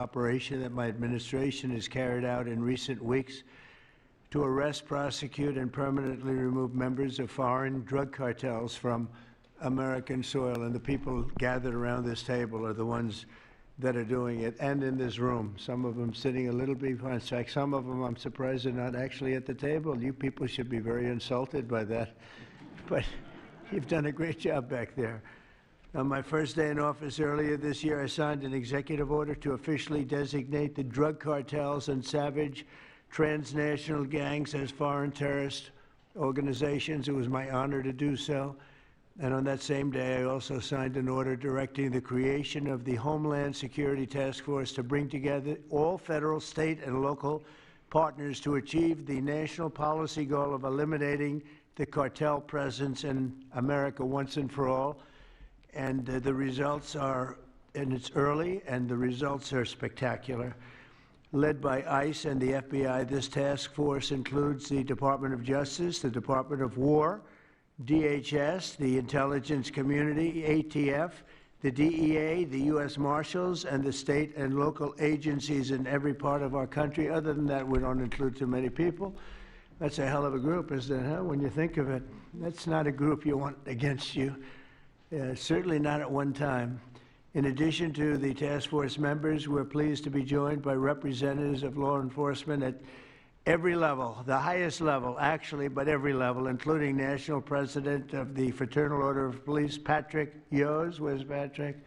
operation that my administration has carried out in recent weeks to arrest, prosecute, and permanently remove members of foreign drug cartels from American soil. And the people gathered around this table are the ones that are doing it, and in this room. Some of them sitting a little behind. In fact, some of them, I'm surprised, are not actually at the table. You people should be very insulted by that. But you've done a great job back there. On my first day in office earlier this year, I signed an executive order to officially designate the drug cartels and savage transnational gangs as foreign terrorist organizations. It was my honor to do so. And on that same day, I also signed an order directing the creation of the Homeland Security Task Force to bring together all federal, state, and local partners to achieve the national policy goal of eliminating the cartel presence in America once and for all. And the results are, and it's early, and the results are spectacular. Led by ICE and the FBI, this task force includes the Department of Justice, the Department of War, DHS, the intelligence community, ATF, the DEA, the U.S. Marshals, and the state and local agencies in every part of our country. Other than that, we don't include too many people. That's a hell of a group, isn't it, huh? When you think of it. That's not a group you want against you. Certainly not at one time. In addition to the task force members, we're pleased to be joined by representatives of law enforcement at every level, the highest level, actually, but every level, including National President of the Fraternal Order of Police, Patrick Yos. Where's Patrick?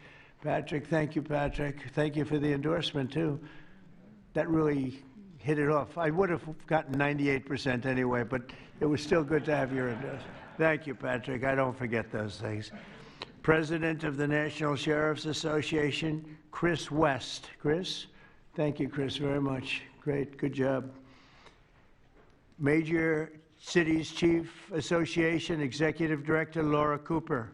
Patrick, thank you, Patrick. Thank you for the endorsement, too. That really hit it off. I would have gotten 98% anyway, but it was still good to have your endorsement. Thank you, Patrick. I don't forget those things. President of the National Sheriff's Association, Chris West. Chris? Thank you, Chris, very much. Great, good job. Major Cities Chief Association Executive Director, Laura Cooper.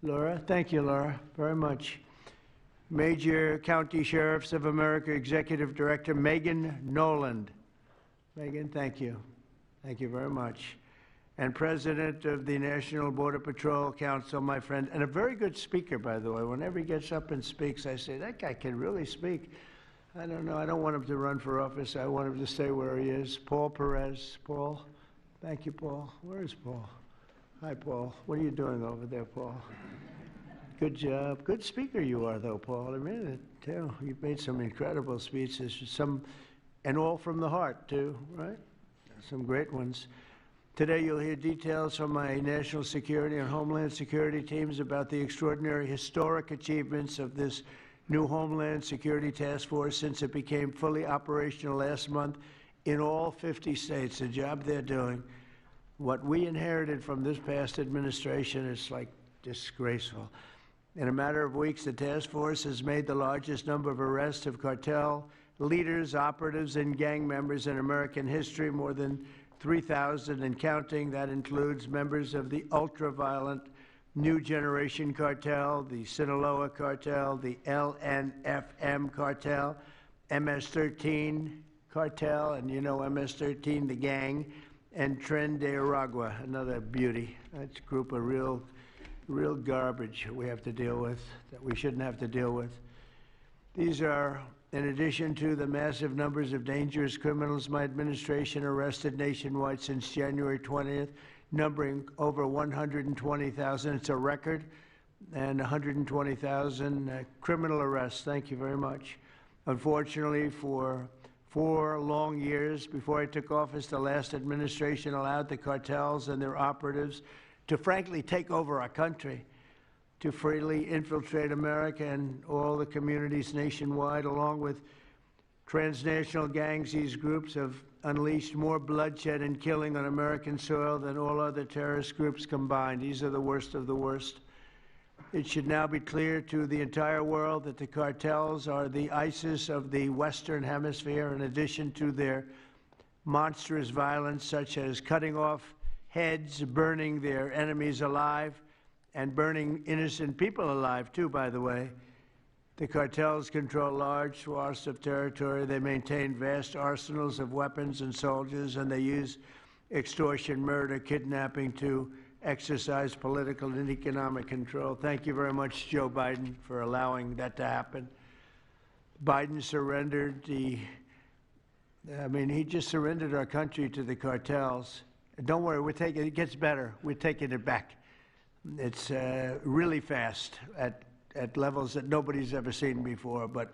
Laura? Thank you, Laura, very much. Major County Sheriffs of America Executive Director, Megan Noland. Megan, thank you. Thank you very much. And President of the National Border Patrol Council, my friend, and a very good speaker, by the way. Whenever he gets up and speaks, I say, that guy can really speak. I don't know. I don't want him to run for office. I want him to stay where he is. Paul Perez. Paul? Thank you, Paul. Where is Paul? Hi, Paul. What are you doing over there, Paul? Good job. Good speaker you are, though, Paul. I mean it, too. You've made some incredible speeches, and all from the heart, too, right? Some great ones. Today, you'll hear details from my national security and homeland security teams about the extraordinary historic achievements of this new Homeland Security Task Force since it became fully operational last month in all 50 states. The job they're doing. What we inherited from this past administration is like disgraceful. In a matter of weeks, the task force has made the largest number of arrests of cartel leaders, operatives, and gang members in American history, more than 3,000 and counting. That includes members of the ultra-violent New Generation Cartel, the Sinaloa Cartel, the LNFM Cartel, MS-13 Cartel, and you know MS-13, the gang, and Tren de Aragua, another beauty. That's a group of real garbage we have to deal with, that we shouldn't have to deal with. These are, in addition to the massive numbers of dangerous criminals my administration arrested nationwide since January 20th, numbering over 120,000. It's a record, and 120,000 criminal arrests. Thank you very much. Unfortunately, for 4 long years before I took office, the last administration allowed the cartels and their operatives to frankly take over our country, to freely infiltrate America and all the communities nationwide. Along with transnational gangs, these groups have unleashed more bloodshed and killing on American soil than all other terrorist groups combined. These are the worst of the worst. It should now be clear to the entire world that the cartels are the ISIS of the Western Hemisphere, in addition to their monstrous violence, such as cutting off heads, burning their enemies alive, and burning innocent people alive, too, by the way. The cartels control large swaths of territory. They maintain vast arsenals of weapons and soldiers, and they use extortion, murder, kidnapping to exercise political and economic control. Thank you very much, Joe Biden, for allowing that to happen. Biden surrendered he just surrendered our country to the cartels. Don't worry, it gets better. We're taking it back. It's really fast at levels that nobody's ever seen before. But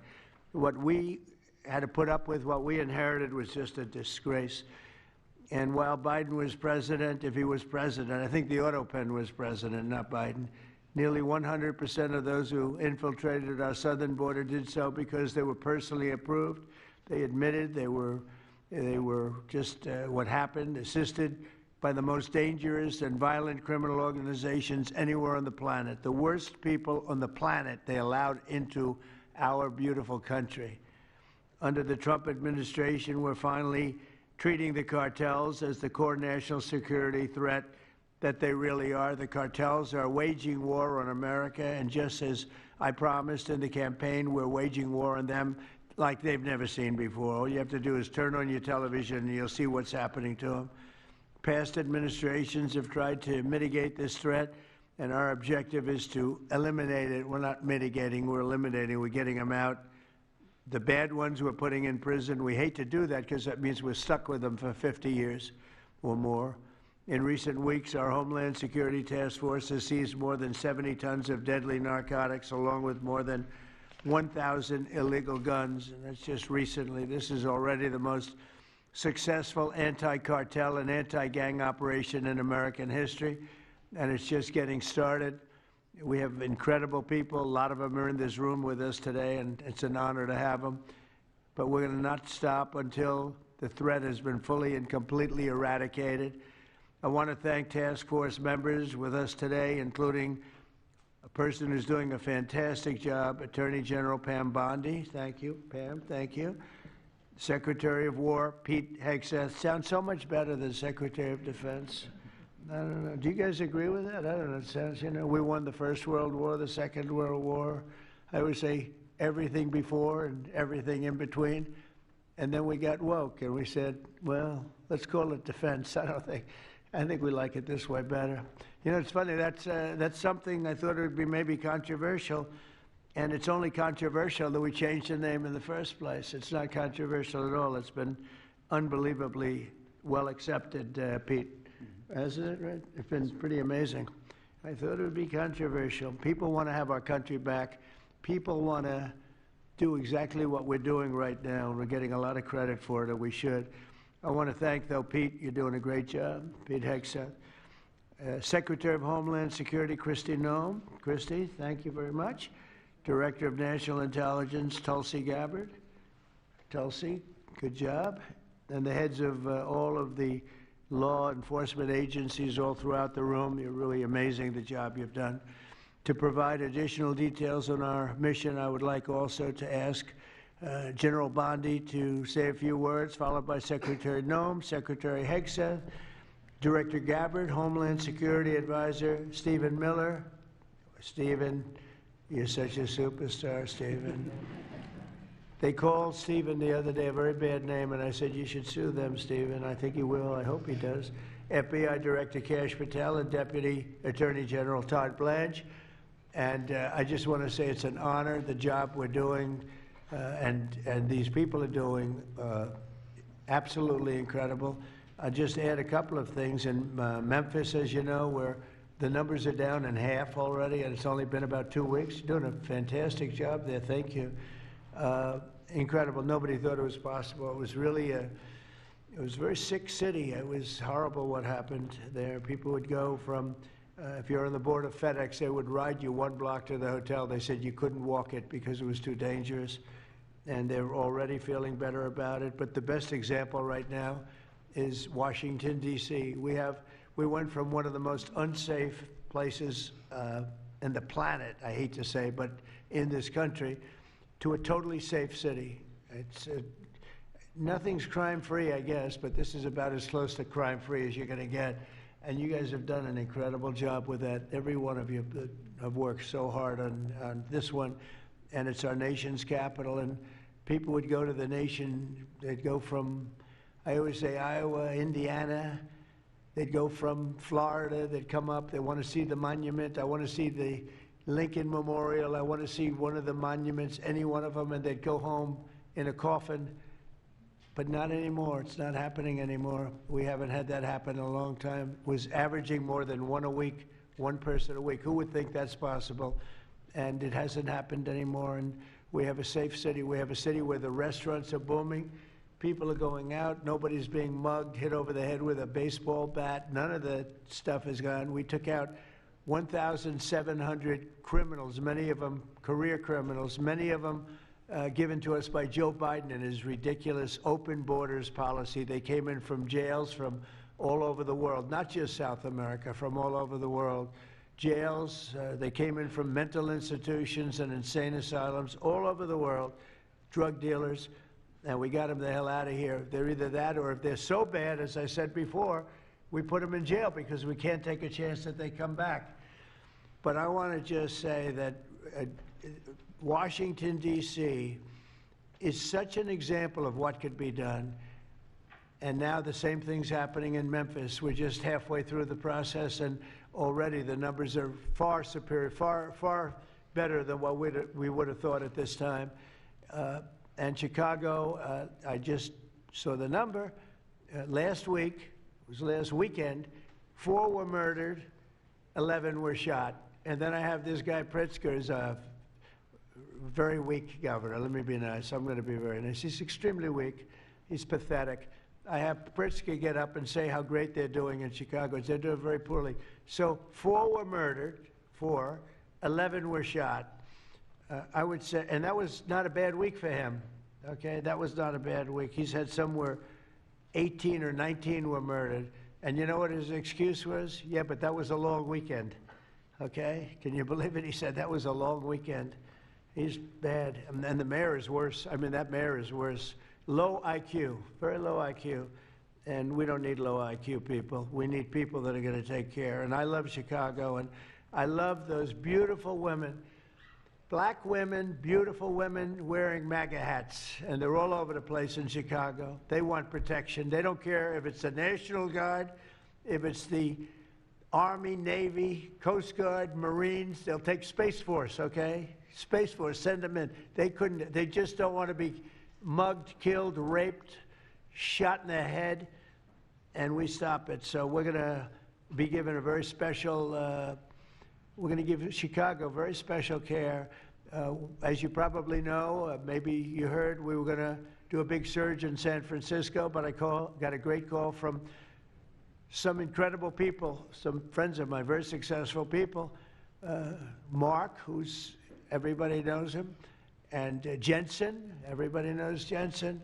what we had to put up with, what we inherited, was just a disgrace. And while Biden was president, if he was president, I think the Autopen was president, not Biden, nearly 100% of those who infiltrated our southern border did so because they were personally approved. They admitted they were just what happened, assisted by the most dangerous and violent criminal organizations anywhere on the planet. The worst people on the planet they allowed into our beautiful country. Under the Trump administration, we're finally treating the cartels as the core national security threat that they really are. The cartels are waging war on America, and just as I promised in the campaign, we're waging war on them like they've never seen before. All you have to do is turn on your television and you'll see what's happening to them. Past administrations have tried to mitigate this threat, and our objective is to eliminate it. We're not mitigating, we're eliminating. We're getting them out. The bad ones we're putting in prison. We hate to do that because that means we're stuck with them for 50 years or more. In recent weeks, our Homeland Security Task Force has seized more than 70 tons of deadly narcotics, along with more than 1,000 illegal guns, and that's just recently. This is already the most successful anti-cartel and anti-gang operation in American history, and it's just getting started. We have incredible people. A lot of them are in this room with us today, and it's an honor to have them. But we're going to not stop until the threat has been fully and completely eradicated. I want to thank task force members with us today, including a person who's doing a fantastic job, Attorney General Pam Bondi. Thank you, Pam. Thank you. Secretary of War Pete Hegseth. Sounds so much better than Secretary of Defense. I don't know. Do you guys agree with that? I don't know. It sounds, we won the First World War, the Second World War. I would say everything before and everything in between. And then we got woke and we said, well, let's call it defense. I think we like it this way better. It's funny, that's something I thought it would be maybe controversial, and it's only controversial that we changed the name in the first place. It's not controversial at all. It's been unbelievably well accepted, Pete. Hasn't it, right? It's been pretty amazing. I thought it would be controversial. People want to have our country back. People want to do exactly what we're doing right now, and we're getting a lot of credit for it, and we should. I want to thank, though, Pete. You're doing a great job. Pete Hegseth. Secretary of Homeland Security, Kristi Noem. Kristi, thank you very much. Director of National Intelligence, Tulsi Gabbard. Tulsi, good job. And the heads of all of the law enforcement agencies all throughout the room. You're really amazing, the job you've done. To provide additional details on our mission, I would like also to ask General Bondi to say a few words, followed by Secretary Noem, Secretary Hegseth, Director Gabbard, Homeland Security Advisor Stephen Miller. Stephen, you're such a superstar, Stephen. They called Stephen the other day a very bad name, and I said, you should sue them, Stephen. I think he will. I hope he does. FBI Director Kash Patel and Deputy Attorney General Todd Blanche. And I just want to say it's an honor, the job we're doing, and these people are doing absolutely incredible. I'll just add a couple of things. In Memphis, as you know, where the numbers are down in half already, and it's only been about 2 weeks. You're doing a fantastic job there. Thank you. Incredible. Nobody thought it was possible. It was really it was a very sick city. It was horrible what happened there. People would go from, if you're on the board of FedEx, they would ride you 1 block to the hotel. They said you couldn't walk it because it was too dangerous, and they're already feeling better about it. But the best example right now is Washington, D.C. We went from one of the most unsafe places in the planet, I hate to say, but in this country, to a totally safe city. It's nothing's crime-free, I guess, but this is about as close to crime-free as you're going to get. And you guys have done an incredible job with that. Every one of you have worked so hard on this one, and it's our nation's capital. And people would go to the nation, they'd go from, I always say, Iowa, Indiana. They'd go from Florida, they'd come up, they want to see the monument. I want to see the Lincoln Memorial. I want to see one of the monuments, any one of them, and they'd go home in a coffin. But not anymore. It's not happening anymore. We haven't had that happen in a long time. It was averaging more than one a week, one person a week. Who would think that's possible? And it hasn't happened anymore. And we have a safe city. We have a city where the restaurants are booming. People are going out. Nobody's being mugged, hit over the head with a baseball bat. None of the stuff is gone. We took out 1,700 criminals, many of them career criminals, many of them given to us by Joe Biden and his ridiculous open borders policy. They came in from jails from all over the world, not just South America, from all over the world. Jails, they came in from mental institutions and insane asylums all over the world, drug dealers, and we got them the hell out of here. They're either that, or if they're so bad, as I said before, we put them in jail because we can't take a chance that they come back. But I want to just say that Washington, D.C. is such an example of what could be done. And now the same thing's happening in Memphis. We're just halfway through the process, and already the numbers are far superior, far better than what we would have thought at this time. And Chicago, I just saw the number. Last week, it was last weekend, 4 were murdered, 11 were shot. And then I have this guy Pritzker's very weak governor. Let me be nice. I'm going to be very nice. He's extremely weak. He's pathetic. I have Pritzker get up and say how great they're doing in Chicago. They're doing very poorly. So 4 were murdered, 4, 11 were shot. I would say, and that was not a bad week for him. Okay, that was not a bad week. He's had somewhere 18 or 19 were murdered. And you know what his excuse was? Yeah, but that was a long weekend. Okay, can you believe it? He said that was a long weekend. He's bad. And the mayor is worse. I mean, that mayor is worse. Low IQ, very low IQ. And we don't need low IQ people. We need people that are going to take care. And I love Chicago, and I love those beautiful women, black women, beautiful women wearing MAGA hats. And they're all over the place in Chicago. They want protection. They don't care if it's the National Guard, if it's the Army, Navy, Coast Guard, Marines. They'll take Space Force, okay? Space Force, send them in. They just don't want to be mugged, killed, raped, shot in the head, and we stop it. So we're going to be given a very special, we're going to give Chicago very special care. As you probably know, maybe you heard, we were going to do a big surge in San Francisco, but I got a great call from some incredible people, some friends of mine, very successful people. Mark, everybody knows him, and Jensen, everybody knows Jensen,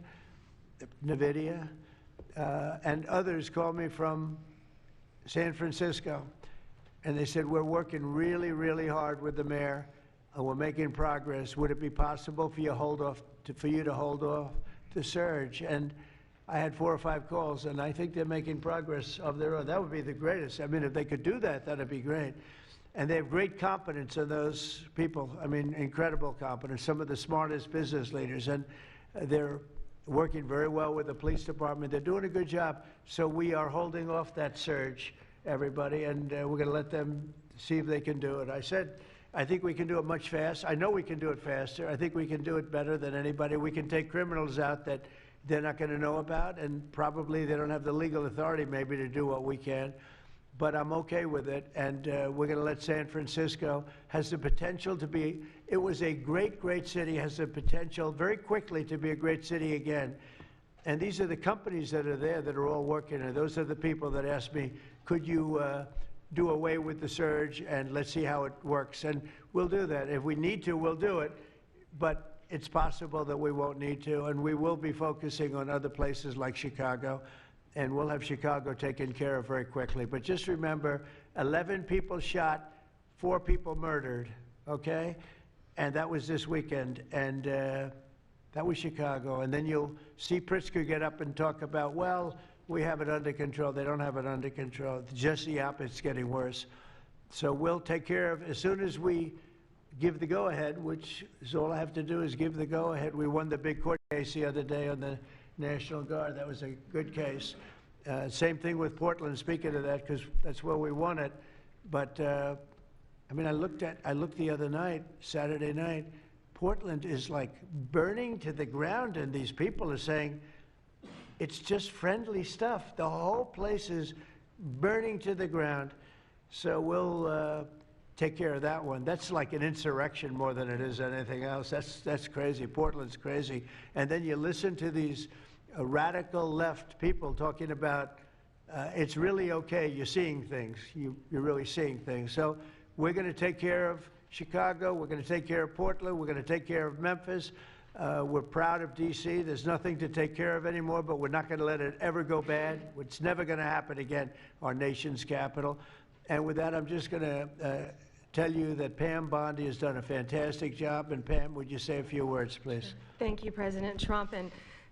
NVIDIA, and others called me from San Francisco, and they said, we're working really, really hard with the mayor, and we're making progress. Would it be possible for you to hold off the surge? And I had 4 or 5 calls, and I think they're making progress of their own. That would be the greatest. I mean, if they could do that, that'd be great. And they have great competence in those people. I mean, incredible competence, some of the smartest business leaders. And they're working very well with the police department. They're doing a good job. So we are holding off that surge, everybody, and we're going to let them see if they can do it. I said, I think we can do it much faster. I know we can do it faster. I think we can do it better than anybody. We can take criminals out that they're not going to know about, and probably they don't have the legal authority maybe to do what we can. But I'm okay with it, and we're going to let San Francisco, has the potential to be, it was a great, great city, has the potential very quickly to be a great city again. And these are the companies that are there that are all working, and those are the people that asked me, could you do away with the surge, and let's see how it works. And we'll do that. If we need to, we'll do it. But it's possible that we won't need to, and we will be focusing on other places like Chicago, and we'll have Chicago taken care of very quickly. But just remember, 11 people shot, 4 people murdered, okay? And that was this weekend, and that was Chicago. And then you'll see Pritzker get up and talk about, well, we have it under control. They don't have it under control. Just the opposite, it's getting worse. So we'll take care of, as soon as we give the go-ahead, which is all I have to do is give the go-ahead. We won the big court case the other day on the National Guard. That was a good case. Same thing with Portland, speaking of that, because that's where we won it. But I mean, I looked the other night, Saturday night, Portland is like burning to the ground, and these people are saying it's just friendly stuff. The whole place is burning to the ground. So we'll take care of that one. That's like an insurrection more than it is anything else. That's crazy. Portland's crazy. And then you listen to these radical left people talking about it's really okay. You're seeing things. You're really seeing things. So we're going to take care of Chicago. We're going to take care of Portland. We're going to take care of Memphis. We're proud of D.C. There's nothing to take care of anymore, but we're not going to let it ever go bad. It's never going to happen again, our nation's capital. And with that, I'm just going to tell you that Pam Bondi has done a fantastic job. And Pam, would you say a few words, please? Thank you, President Trump, and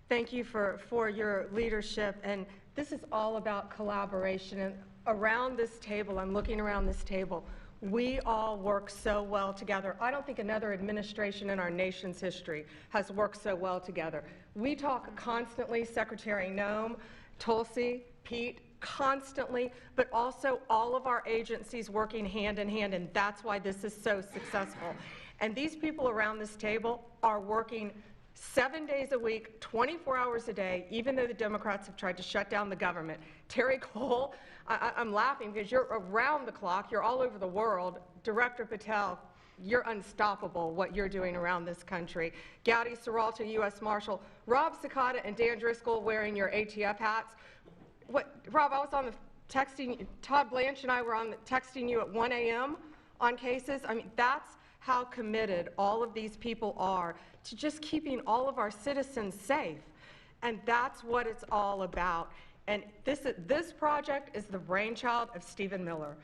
thank you for your leadership. And this is all about collaboration. And around this table, I'm looking around this table, we all work so well together. I don't think another administration in our nation's history has worked so well together. We talk constantly, Secretary Noem, Tulsi, Pete, constantly, but also all of our agencies working hand in hand, and that's why this is so successful. And these people around this table are working 7 days a week, 24 hours a day, even though the Democrats have tried to shut down the government. Terry Cole, I'm laughing because you're around the clock, you're all over the world. Director Patel, you're unstoppable, what you're doing around this country. Gowdy Serralta, U.S. Marshal, Rob Sakata and Dan Driscoll wearing your ATF hats. Rob, I was on the texting, Todd Blanche and I were on the texting you at 1 a.m. on cases. I mean, that's how committed all of these people are to just keeping all of our citizens safe. And that's what it's all about. And this project is the brainchild of Stephen Miller.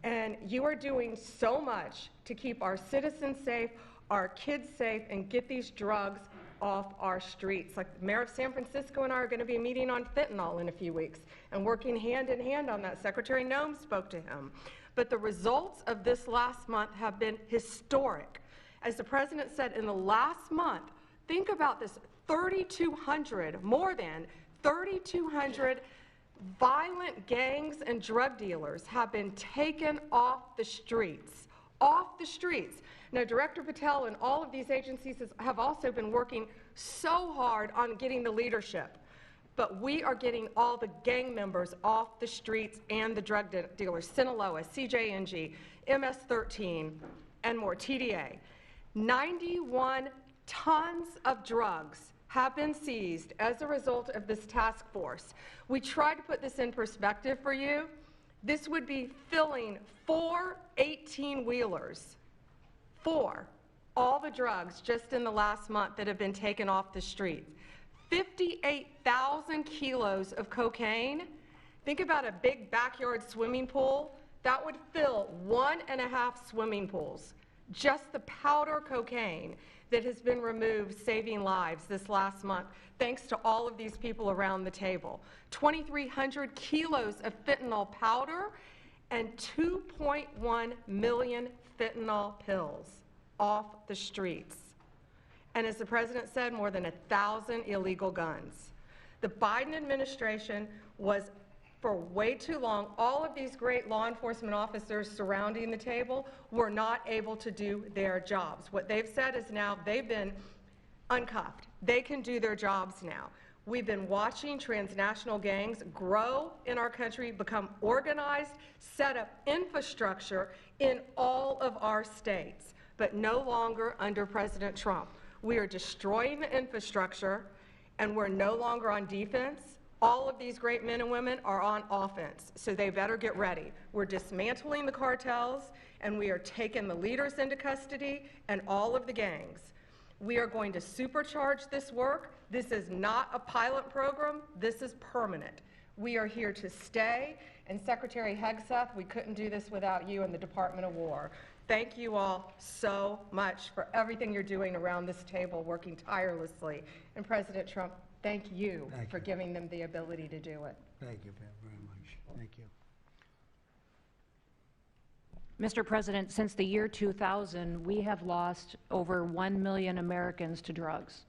And you are doing so much to keep our citizens safe, our kids safe, and get these drugs off our streets. Like the mayor of San Francisco and I are going to be meeting on fentanyl in a few weeks and working hand in hand on that. Secretary Noem spoke to him. But the results of this last month have been historic. As the president said, in the last month, think about this, 3,200, more than 3,200 violent gangs and drug dealers have been taken off the streets. Off the streets. Now, Director Patel and all of these agencies have also been working so hard on getting the leadership. But we are getting all the gang members off the streets and the drug dealers, Sinaloa, CJNG, MS-13, and more, TDA. 91 tons of drugs have been seized as a result of this task force. We tried to put this in perspective for you. This would be filling 4 18-wheelers. 4, all the drugs just in the last month that have been taken off the street. 58,000 kilos of cocaine. Think about a big backyard swimming pool. That would fill 1.5 swimming pools. Just the powder cocaine that has been removed, saving lives this last month, thanks to all of these people around the table. 2,300 kilos of fentanyl powder and 2.1 million fentanyl pills off the streets. And as the president said, more than 1,000 illegal guns. The Biden administration was, for way too long, all of these great law enforcement officers surrounding the table were not able to do their jobs. What they've said is now they've been uncuffed. They can do their jobs now. We've been watching transnational gangs grow in our country, become organized, set up infrastructure in all of our states, but no longer under President Trump. We are destroying the infrastructure, and we're no longer on defense. All of these great men and women are on offense, so they better get ready. We're dismantling the cartels, and we are taking the leaders into custody and all of the gangs. We are going to supercharge this work. This is not a pilot program. This is permanent. We are here to stay. And Secretary Hegseth, we couldn't do this without you and the Department of War. Thank you all so much for everything you're doing around this table, working tirelessly. And President Trump, thank you for giving them the ability to do it. Thank you, Pam, very much. Thank you. Mr. President, since the year 2000, we have lost over 1 million Americans to drugs,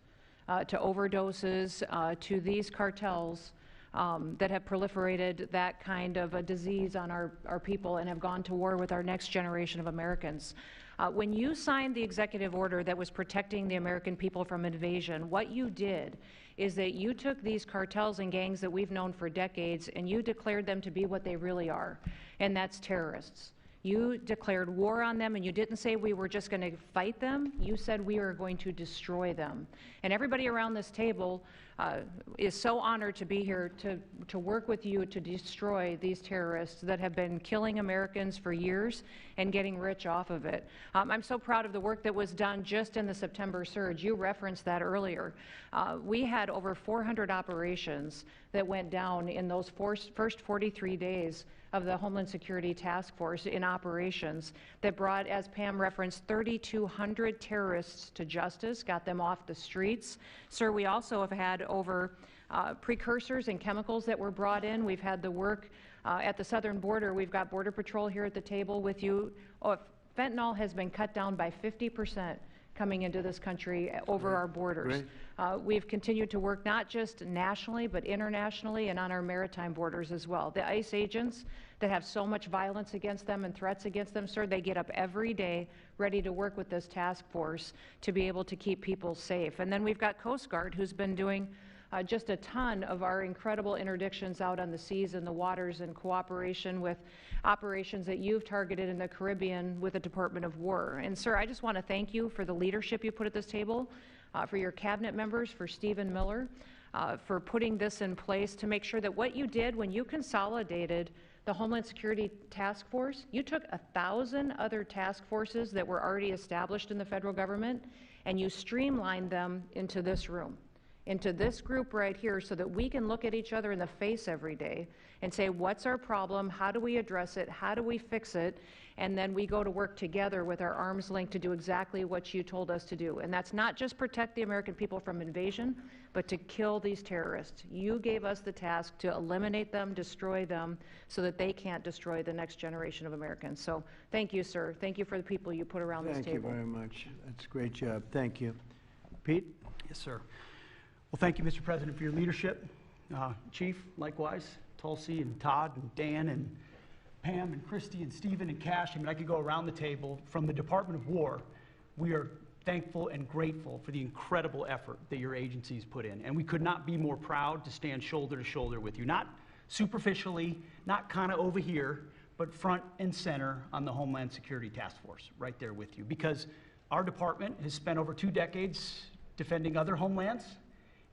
to overdoses, to these cartels that have proliferated that kind of a disease on our people and have gone to war with our next generation of Americans. When you signed the executive order that was protecting the American people from invasion, what you did is that you took these cartels and gangs that we've known for decades and you declared them to be what they really are, and that's terrorists. You declared war on them, and you didn't say we were just going to fight them. You said we were going to destroy them. And everybody around this table is so honored to be here to work with you to destroy these terrorists that have been killing Americans for years and getting rich off of it. I'm so proud of the work that was done just in the September surge. You referenced that earlier. We had over 400 operations that went down in those first 43 days of the Homeland Security Task Force in operations that brought, as Pam referenced, 3,200 terrorists to justice, got them off the streets. Sir, we also have had over precursors and chemicals that were brought in. We've had the work at the southern border. We've got Border Patrol here at the table with you. Fentanyl has been cut down by 50% coming into this country over our borders. We've continued to work not just nationally, but internationally and on our maritime borders as well. The ICE agents that have so much violence against them and threats against them, sir, they get up every day ready to work with this task force to be able to keep people safe. And then we've got Coast Guard, who's been doing just a ton of our incredible interdictions out on the seas and the waters in cooperation with operations that you've targeted in the Caribbean with the Department of War. And sir, I just want to thank you for the leadership you put at this table, for your cabinet members, for Stephen Miller, for putting this in place to make sure that what you did when you consolidated the Homeland Security Task Force, you took 1,000 other task forces that were already established in the federal government and you streamlined them into this room, into this group right here, so that we can look at each other in the face every day and say, what's our problem? How do we address it? How do we fix it? And then we go to work together with our arms linked to do exactly what you told us to do. And that's not just protect the American people from invasion, but to kill these terrorists. You gave us the task to eliminate them, destroy them, so that they can't destroy the next generation of Americans. So thank you, sir. Thank you for the people you put around this table. Thank you very much. That's a great job. Thank you. Pete? Yes, sir. Well, thank you, Mr. President, for your leadership. Chief, likewise, Tulsi and Todd and Dan and Pam and Christy and Stephen and Cash. I mean, I could go around the table. From the Department of War, we are thankful and grateful for the incredible effort that your agencies put in. And we could not be more proud to stand shoulder to shoulder with you, not superficially, not kind of over here, but front and center on the Homeland Security Task Force, right there with you. Because our department has spent over 2 decades defending other homelands,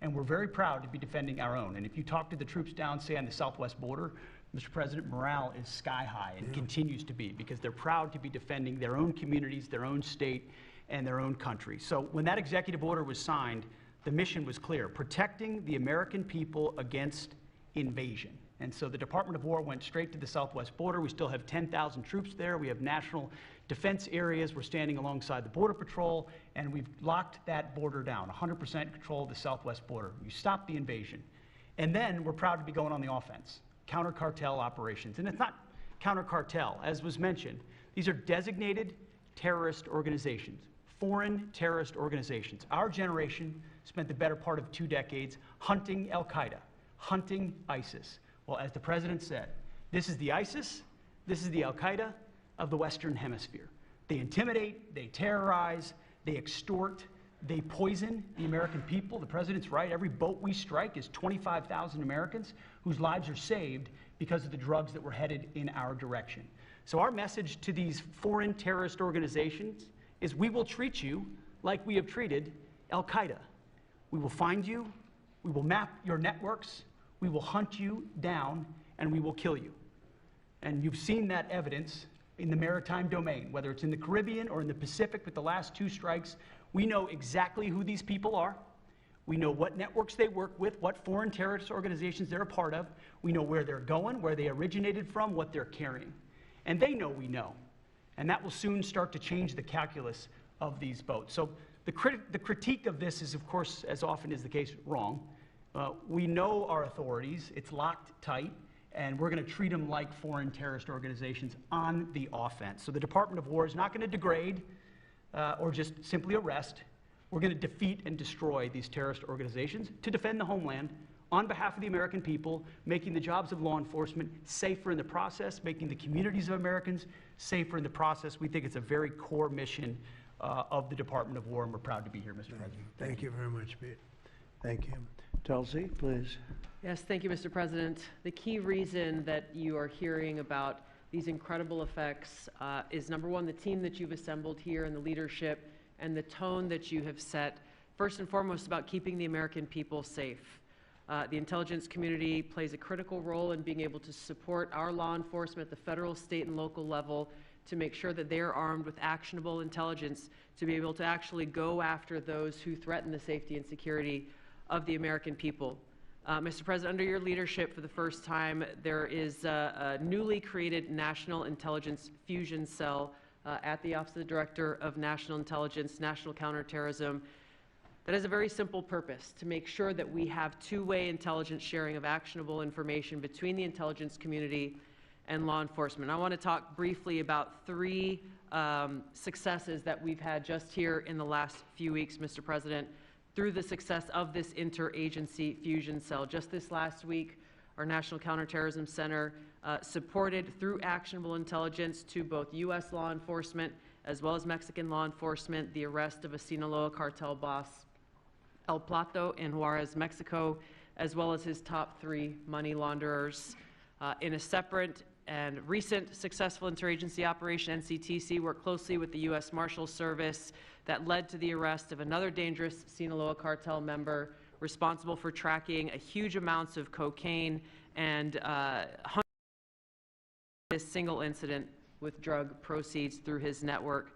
and we're very proud to be defending our own. And if you talk to the troops down, say, on the southwest border, Mr. President, morale is sky high and continues to be, because they're proud to be defending their own communities, their own state, and their own country. So when that executive order was signed, the mission was clear: protecting the American people against invasion. And so the Department of War went straight to the southwest border. We still have 10,000 troops there. We have national defense areas. We're standing alongside the Border Patrol, and we've locked that border down, 100% control of the southwest border. You stop the invasion. And then we're proud to be going on the offense, counter-cartel operations. And it's not counter-cartel, as was mentioned. These are designated terrorist organizations, foreign terrorist organizations. Our generation spent the better part of 2 decades hunting Al-Qaeda, hunting ISIS. Well, as the president said, this is the ISIS, this is the Al-Qaeda of the Western Hemisphere. They intimidate, they terrorize, they extort, they poison the American people. The president's right. Every boat we strike is 25,000 Americans whose lives are saved because of the drugs that were headed in our direction. So our message to these foreign terrorist organizations is: we will treat you like we have treated Al-Qaeda. We will find you, we will map your networks, we will hunt you down, and we will kill you. And you've seen that evidence in the maritime domain, whether it's in the Caribbean or in the Pacific with the last 2 strikes. We know exactly who these people are. We know what networks they work with, what foreign terrorist organizations they're a part of. We know where they're going, where they originated from, what they're carrying. And they know we know. And that will soon start to change the calculus of these boats. So the critique of this is, of course, as often is the case, wrong. We know our authorities. It's locked tight. And we're going to treat them like foreign terrorist organizations on the offense. So the Department of War is not going to degrade or just simply arrest. We're going to defeat and destroy these terrorist organizations to defend the homeland on behalf of the American people, making the jobs of law enforcement safer in the process, making the communities of Americans safer in the process. We think it's a very core mission of the Department of War, and we're proud to be here, Mr. President. Thank you very much, Pete. Thank you. Tulsi, please. Yes, thank you, Mr. President. The key reason that you are hearing about these incredible effects is, number one, the team that you've assembled here and the leadership and the tone that you have set, first and foremost, about keeping the American people safe. The intelligence community plays a critical role in being able to support our law enforcement at the federal, state, and local level to make sure that they're armed with actionable intelligence to be able to actually go after those who threaten the safety and security of the American people. Mr. President, under your leadership, for the first time, there is a newly created National Intelligence Fusion Cell at the Office of the Director of National Intelligence, National Counterterrorism, that has a very simple purpose: to make sure that we have two-way intelligence sharing of actionable information between the intelligence community and law enforcement. I want to talk briefly about three successes that we've had just here in the last few weeks, Mr. President, through the success of this interagency fusion cell. Just this last week, our National Counterterrorism Center supported, through actionable intelligence to both U.S. law enforcement as well as Mexican law enforcement, the arrest of a Sinaloa cartel boss, El Plato, in Juarez, Mexico, as well as his top 3 money launderers. In a separate and recent successful interagency operation, NCTC worked closely with the U.S. Marshals Service that led to the arrest of another dangerous Sinaloa cartel member responsible for tracking a huge amounts of cocaine and this single incident with drug proceeds through his network.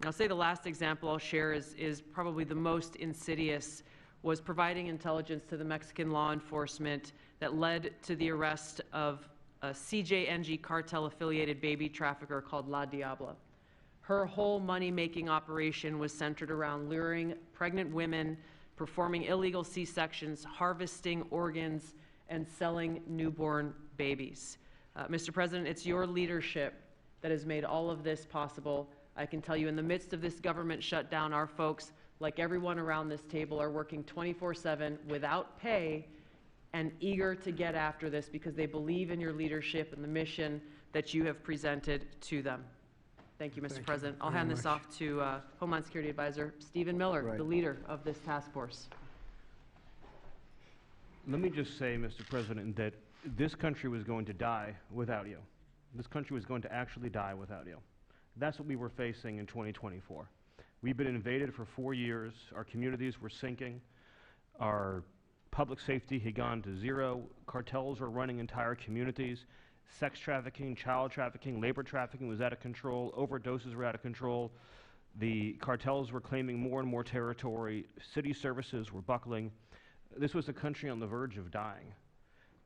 And I'll say the last example I'll share is probably the most insidious, was providing intelligence to the Mexican law enforcement that led to the arrest of a CJNG cartel-affiliated baby trafficker called La Diabla. Her whole money-making operation was centered around luring pregnant women, performing illegal C-sections, harvesting organs, and selling newborn babies. Mr. President, it's your leadership that has made all of this possible. I can tell you, in the midst of this government shutdown, our folks, like everyone around this table, are working 24/7 without pay and eager to get after this because they believe in your leadership and the mission that you have presented to them. Thank you, Mr. President. I'll hand this off to Homeland Security Advisor Stephen Miller, the leader of this task force. Let me just say, Mr. President, that this country was going to die without you. This country was going to actually die without you. That's what we were facing in 2024. We've been invaded for 4 years. Our communities were sinking. Our public safety had gone to zero. Cartels were running entire communities. Sex trafficking, child trafficking, labor trafficking was out of control. Overdoses were out of control. The cartels were claiming more and more territory. City services were buckling. This was a country on the verge of dying,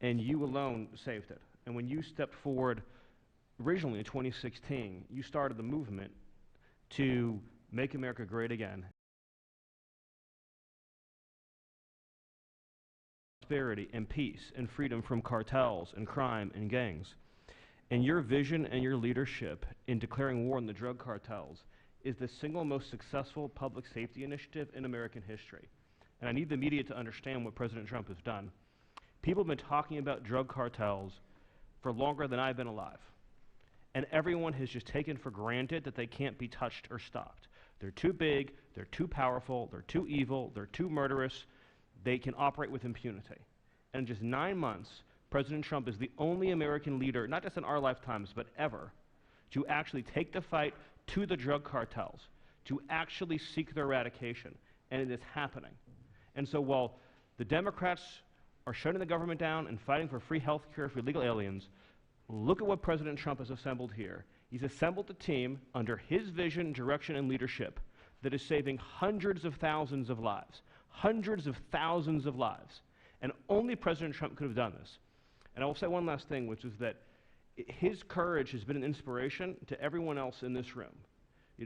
and you alone saved it. And when you stepped forward originally in 2016, you started the movement to make America great again. Prosperity and peace and freedom from cartels and crime and gangs. And your vision and your leadership in declaring war on the drug cartels is the single most successful public safety initiative in American history. And I need the media to understand what President Trump has done. People have been talking about drug cartels for longer than I've been alive. And everyone has just taken for granted that they can't be touched or stopped. They're too big, they're too powerful, they're too evil, they're too murderous. They can operate with impunity. And in just 9 months, President Trump is the only American leader, not just in our lifetimes, but ever, to actually take the fight to the drug cartels, to actually seek their eradication. And it is happening. And so while the Democrats are shutting the government down and fighting for free health care for illegal aliens, look at what President Trump has assembled here. He's assembled a team under his vision, direction, and leadership that is saving hundreds of thousands of lives. Hundreds of thousands of lives. And only President Trump could have done this. And I will say one last thing, which is that his courage has been an inspiration to everyone else in this room.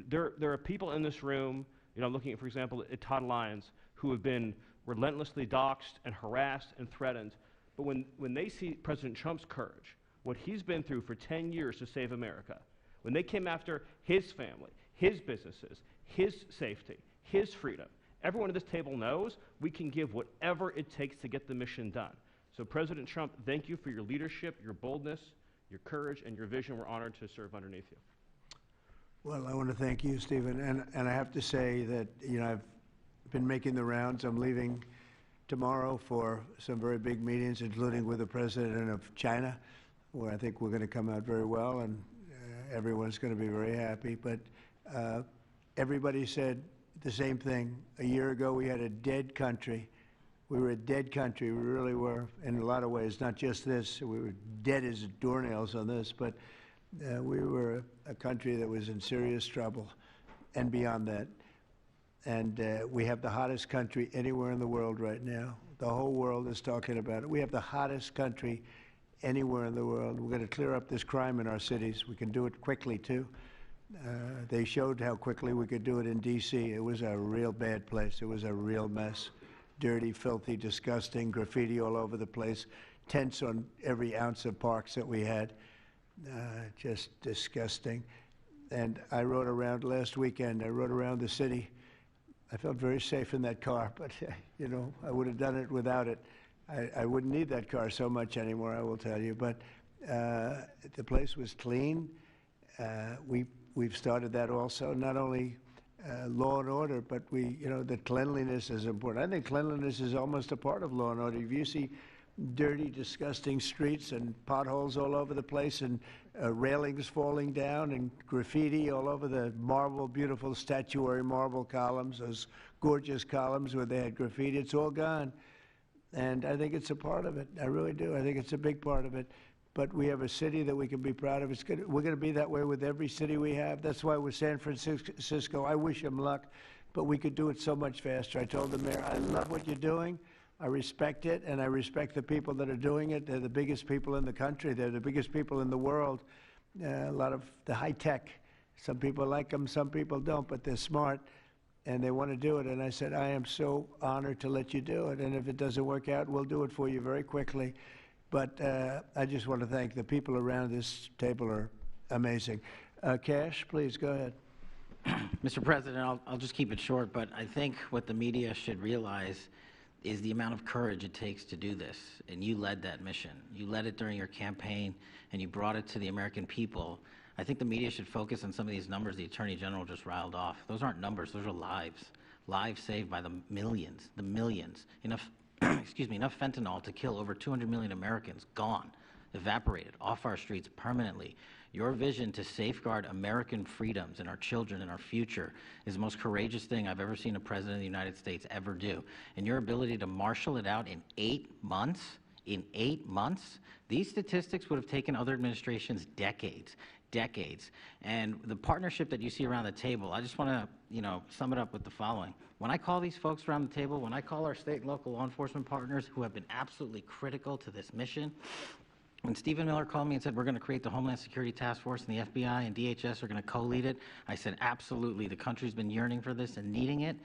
There are people in this room, looking at, for example, at Todd Lyons, who have been relentlessly doxxed and harassed and threatened. But when they see President Trump's courage, what he's been through for 10 years to save America, when they came after his family, his businesses, his safety, his freedom, Everyone at this table knows we can give whatever it takes to get the mission done. So President Trump, thank you for your leadership, your boldness, your courage, and your vision. We're honored to serve underneath you. Well, I want to thank you, Stephen, and I have to say that, I've been making the rounds. I'm leaving tomorrow for some very big meetings, including with the president of China, where I think we're going to come out very well, and everyone's going to be very happy. But everybody said the same thing. A year ago, we had a dead country. We were a dead country. We really were, in a lot of ways, not just this. We were dead as doornails on this, but we were a country that was in serious trouble and beyond that. And we have the hottest country anywhere in the world right now. The whole world is talking about it. We have the hottest country anywhere in the world. We're going to clear up this crime in our cities. We can do it quickly, too. They showed how quickly we could do it in D.C. It was a real bad place. It was a real mess. Dirty, filthy, disgusting, graffiti all over the place, tents on every ounce of parks that we had. Just disgusting. And I rode around last weekend. I rode around the city. I felt very safe in that car, but, I would have done it without it. I wouldn't need that car so much anymore, I will tell you. But the place was clean. We've started that also, not only law and order, but the cleanliness is important. I think cleanliness is almost a part of law and order. If you see dirty, disgusting streets and potholes all over the place and railings falling down and graffiti all over the marble, beautiful statuary marble columns, those gorgeous columns where they had graffiti, it's all gone. And I think it's a part of it. I really do. I think it's a big part of it. But we have a city that we can be proud of. We're going to be that way with every city we have. That's why with San Francisco, I wish them luck, but we could do it so much faster. I told the mayor, I love what you're doing. I respect it, and I respect the people that are doing it. They're the biggest people in the country. They're the biggest people in the world. A lot of the high tech. Some people like them, some people don't, but they're smart, and they want to do it. And I said, I am so honored to let you do it, and if it doesn't work out, we'll do it for you very quickly. But I just want to thank the people around this table are amazing. Cash, please go ahead. Mr. President, I'll just keep it short, but I think what the media should realize is the amount of courage it takes to do this. And you led that mission. You led it during your campaign, and you brought it to the American people. I think the media should focus on some of these numbers the Attorney General just riled off. Those aren't numbers, those are lives. Lives saved by the millions, Enough enough fentanyl to kill over 200 million Americans, gone, evaporated off our streets permanently. Your vision to safeguard American freedoms and our children and our future is the most courageous thing I've ever seen a president of the United States ever do. And your ability to marshal it out in 8 months, these statistics would have taken other administrations decades. And the partnership that you see around the table, I just want to, sum it up with the following. When I call these folks around the table, when I call our state and local law enforcement partners who have been absolutely critical to this mission, when Stephen Miller called me and said, we're going to create the Homeland Security Task Force, and the FBI and DHS are going to co-lead it, I said, absolutely. The country's been yearning for this and needing it.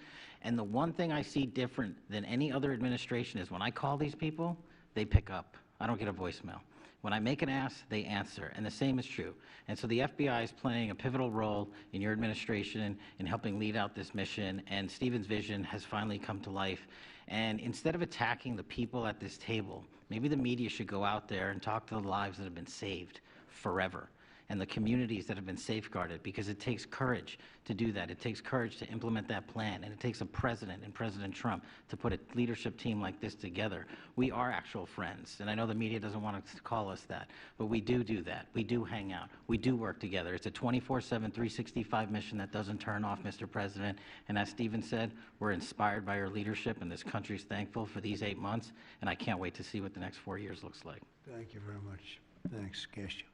And the one thing I see different than any other administration is when I call these people, they pick up. I don't get a voicemail. When I make an ask, they answer, and the same is true. And so the FBI is playing a pivotal role in your administration in helping lead out this mission, and Stephen's vision has finally come to life. And instead of attacking the people at this table, maybe the media should go out there and talk to the lives that have been saved forever and the communities that have been safeguarded, because it takes courage to do that. It takes courage to implement that plan, and it takes a president and President Trump to put a leadership team like this together. We are actual friends, and I know the media doesn't want to call us that, but we do that. We do hang out. We do work together. It's a 24/7, 365 mission that doesn't turn off, Mr. President, and as Stephen said, we're inspired by your leadership, and this country's thankful for these 8 months, and I can't wait to see what the next 4 years looks like. Thank you very much. Thanks, Cash.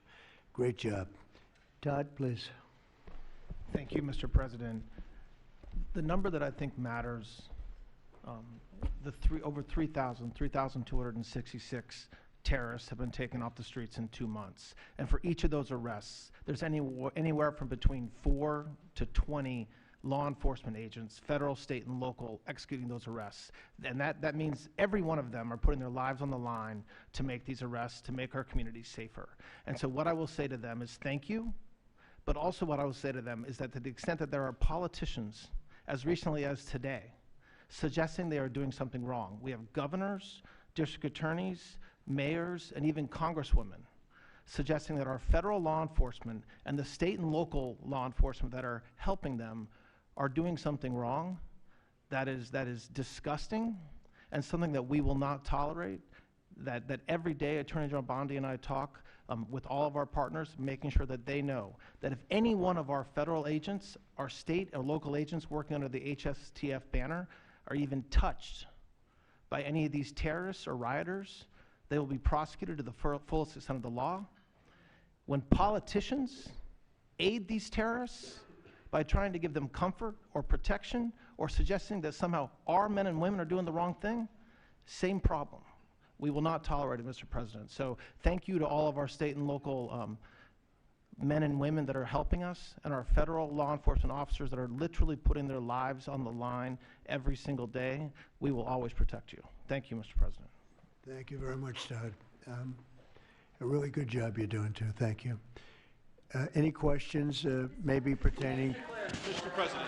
Great job. Todd, please. Thank you, Mr. President. The number that I think matters, over 3,266 terrorists have been taken off the streets in 2 months. And for each of those arrests, there's anywhere from between 4 to 20 law enforcement agents, federal, state, and local, executing those arrests. And that means every one of them are putting their lives on the line to make these arrests, to make our communities safer. And so what I will say to them is thank you, but also what I will say to them is that to the extent that there are politicians, as recently as today, suggesting they are doing something wrong. We have governors, district attorneys, mayors, and even congresswomen suggesting that our federal law enforcement and the state and local law enforcement that are helping them are doing something wrong. That is disgusting and something that we will not tolerate. That every day Attorney General Bondi and I talk with all of our partners, making sure that they know that if any one of our federal agents, our state or local agents working under the HSTF banner are even touched by any of these terrorists or rioters, they will be prosecuted to the fullest extent of the law. When politicians aid these terrorists by trying to give them comfort or protection or suggesting that somehow our men and women are doing the wrong thing, same problem. We will not tolerate it, Mr. President. So thank you to all of our state and local men and women that are helping us, and our federal law enforcement officers that are literally putting their lives on the line every single day. We will always protect you. Thank you, Mr. President. Thank you very much, Todd. A really good job you're doing, too. Thank you. Any questions maybe pertaining? Mr. President.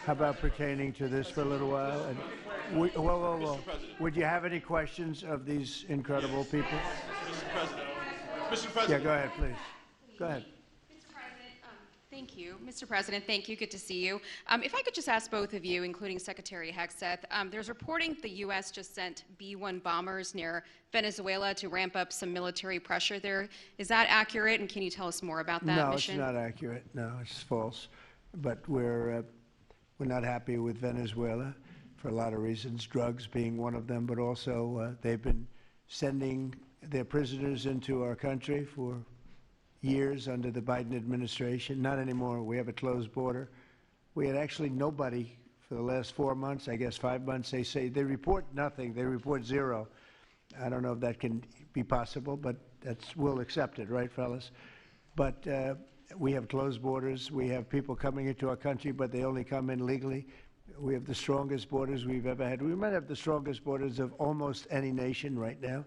How about pertaining to this for a little while? And whoa. Would you have any questions of these incredible people? Mr. President. Mr. President. Yeah, go ahead, please. Go ahead. Mr. President, thank you. Mr. President, thank you. Good to see you. If I could just ask both of you, including Secretary Hegseth, there's reporting the U.S. just sent B-1 bombers near Venezuela to ramp up some military pressure there. Is that accurate, and can you tell us more about that mission? No, it's not accurate. No, it's false. But we're not happy with Venezuela for a lot of reasons, drugs being one of them, but also they've been sending their prisoners into our country for years under the Biden administration. Not anymore. We have a closed border. We had actually nobody for the last 4 months, I guess 5 months. They say they report nothing. They report zero. I don't know if that can be possible, but we'll accept it, right, fellas? But we have closed borders. We have people coming into our country, but they only come in legally. We have the strongest borders we've ever had. We might have the strongest borders of almost any nation right now,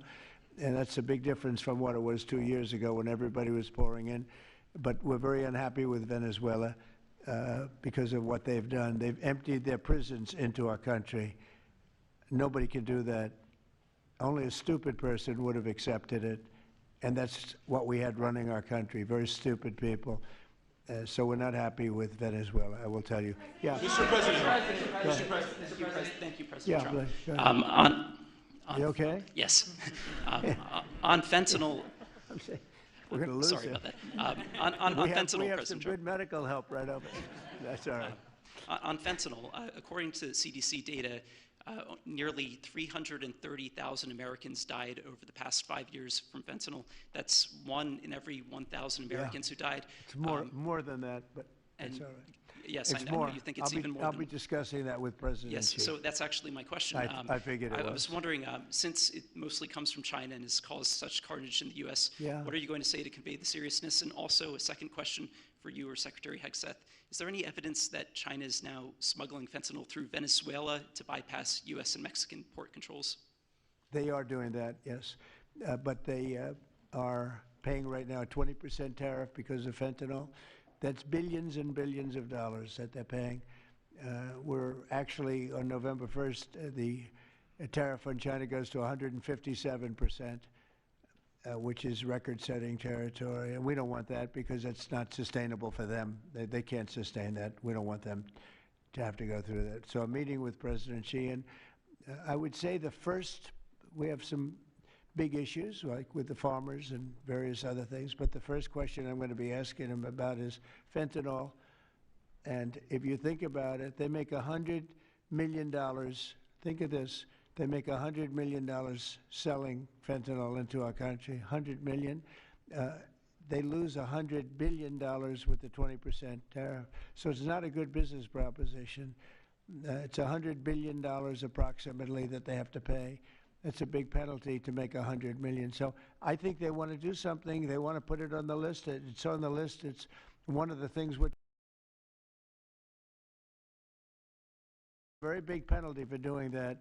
and that's a big difference from what it was 2 years ago when everybody was pouring in. But we're very unhappy with Venezuela because of what they've done. They've emptied their prisons into our country. Nobody can do that. Only a stupid person would have accepted it, and that's what we had running our country, very stupid people. So we're not happy with Venezuela, I will tell you. Yeah. Mr. President. Mr. President. Thank you, President Yeah, Trump. go ahead. You okay? Yes. On fentanyl. I'm saying, we're going to lose Sorry you. about that. On fentanyl, we have some President good Trump. medical help right over there. That's all right. On fentanyl, according to CDC data, nearly 330,000 Americans died over the past 5 years from fentanyl. That's 1 in every 1,000 Americans who died. It's more than that, but that's all right. Yes, It's I more. know you think it's even more. I'll be discussing that with President Yes, Xi. so that's actually my question. I figured it I was. was wondering, since it mostly comes from China and has caused such carnage in the U.S., Yeah. what are you going to say to convey the seriousness? And also a second question for you or Secretary Hegseth. Is there any evidence that China is now smuggling fentanyl through Venezuela to bypass U.S. and Mexican port controls? They are doing that, yes. But they are paying right now a 20% tariff because of fentanyl. That's billions and billions of dollars that they're paying. We're actually, on November 1st, the tariff on China goes to 157%, which is record-setting territory. And we don't want that because it's not sustainable for them. They can't sustain that. We don't want them to have to go through that. So I'm meeting with President Xi, and I would say we have some big issues, like with the farmers and various other things, but the first question I'm going to be asking him about is fentanyl. And if you think about it, they make $100 million. Think of this. They make $100 million selling fentanyl into our country, $100 million. They lose $100 billion with the 20% tariff. So it's not a good business proposition. It's $100 billion approximately that they have to pay. That's a big penalty to make $100 million. So I think they want to do something. They want to put it on the list. It's on the list. It's one of the things which very big penalty for doing that.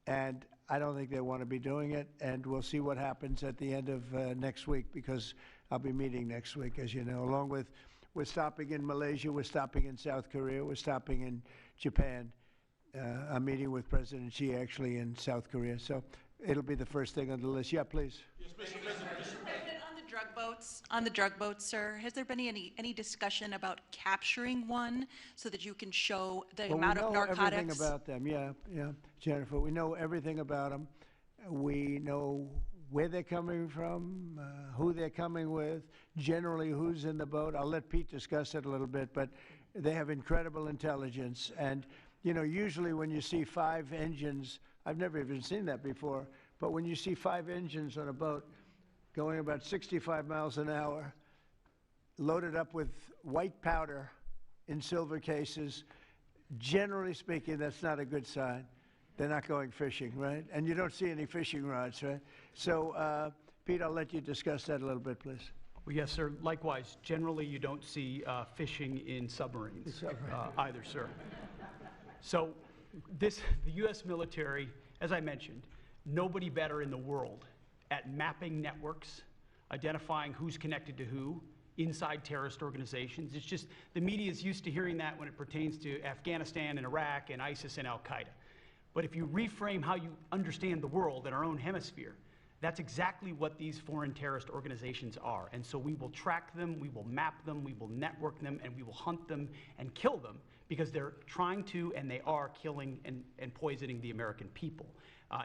And I don't think they want to be doing it. And we'll see what happens at the end of next week, because I'll be meeting next week, as you know, along with, we're stopping in Malaysia, we're stopping in South Korea, we're stopping in Japan. I'm meeting with President Xi actually in South Korea, so it'll be the first thing on the list. Yeah, please. Yes, Mr. President, on the drug boats, sir, has there been any discussion about capturing one so that you can show the amount of narcotics? We know everything about them. Yeah, Jennifer. We know everything about them. We know where they're coming from, who they're coming with, generally who's in the boat. I'll let Pete discuss it a little bit, but they have incredible intelligence. And, you know, usually when you see 5 engines, I've never even seen that before, but when you see 5 engines on a boat going about 65 miles an hour, loaded up with white powder in silver cases, generally speaking, that's not a good sign. They're not going fishing, right? And you don't see any fishing rods, right? So, Pete, I'll let you discuss that a little bit, please. Well, yes, sir. Likewise, generally you don't see fishing in submarines either, sir. So the U.S. military, as I mentioned, nobody better in the world at mapping networks, identifying who's connected to who inside terrorist organizations. It's just the media is used to hearing that when it pertains to Afghanistan and Iraq and ISIS and Al-Qaeda. But if you reframe how you understand the world in our own hemisphere, that's exactly what these foreign terrorist organizations are. And so we will track them, we will map them, we will network them, and we will hunt them and kill them because they're trying to and they are killing and poisoning the American people.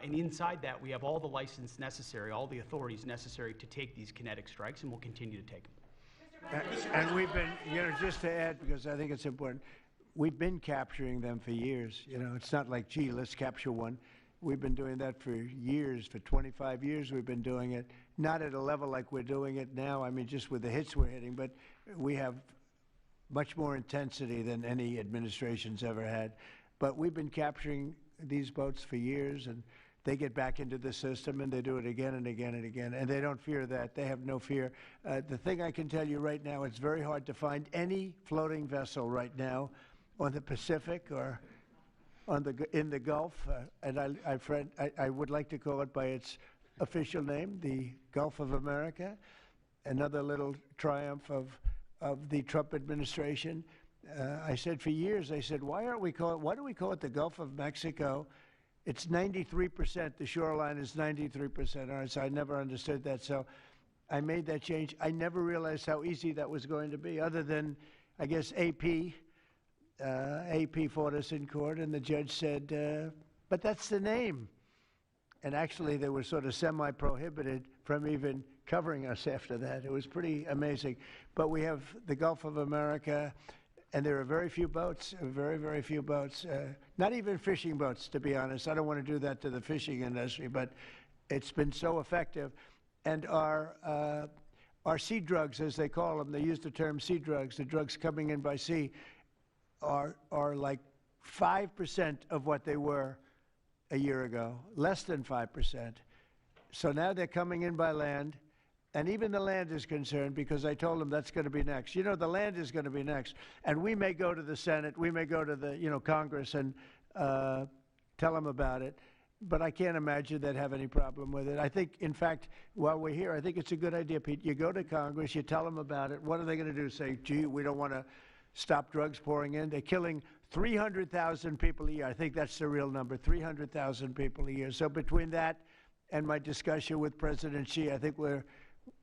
And inside that, we have all the license necessary, all the authorities necessary to take these kinetic strikes, and we'll continue to take them. And we've been, you know, just to add, because I think it's important, we've been capturing them for years. You know, it's not like, gee, let's capture one. We've been doing that for years. For 25 years, we've been doing it. Not at a level like we're doing it now. I mean, just with the hits we're hitting, but we have much more intensity than any administration's ever had. But we've been capturing these boats for years, and they get back into the system, and they do it again and again and again, and they don't fear that. They have no fear. The thing I can tell you right now, it's very hard to find any floating vessel right now on the Pacific or in the Gulf, and I would like to call it by its official name, the Gulf of America. Another little triumph of the Trump administration. I said for years, I said, why do we call it the Gulf of Mexico? It's 93%, the shoreline is 93%. All right, so I never understood that. So I made that change. I never realized how easy that was going to be, other than, I guess, AP fought us in court, and the judge said, but that's the name. And actually, they were sort of semi-prohibited from even covering us after that. It was pretty amazing. But we have the Gulf of America, and there are very few boats, very, very few boats, not even fishing boats, to be honest. I don't want to do that to the fishing industry, but it's been so effective. And our sea drugs, as they call them, they use the term sea drugs, the drugs coming in by sea, are like 5% of what they were a year ago, less than 5%. So now they're coming in by land, and even the land is concerned because I told them that's going to be next. You know, the land is going to be next. And we may go to the Senate, we may go to the, Congress and tell them about it, but I can't imagine they'd have any problem with it. I think, in fact, while we're here, I think it's a good idea, Pete. You go to Congress, you tell them about it. What are they going to do? Say, gee, we don't want to stop drugs pouring in. They're killing 300,000 people a year. I think that's the real number, 300,000 people a year. So between that and my discussion with President Xi, I think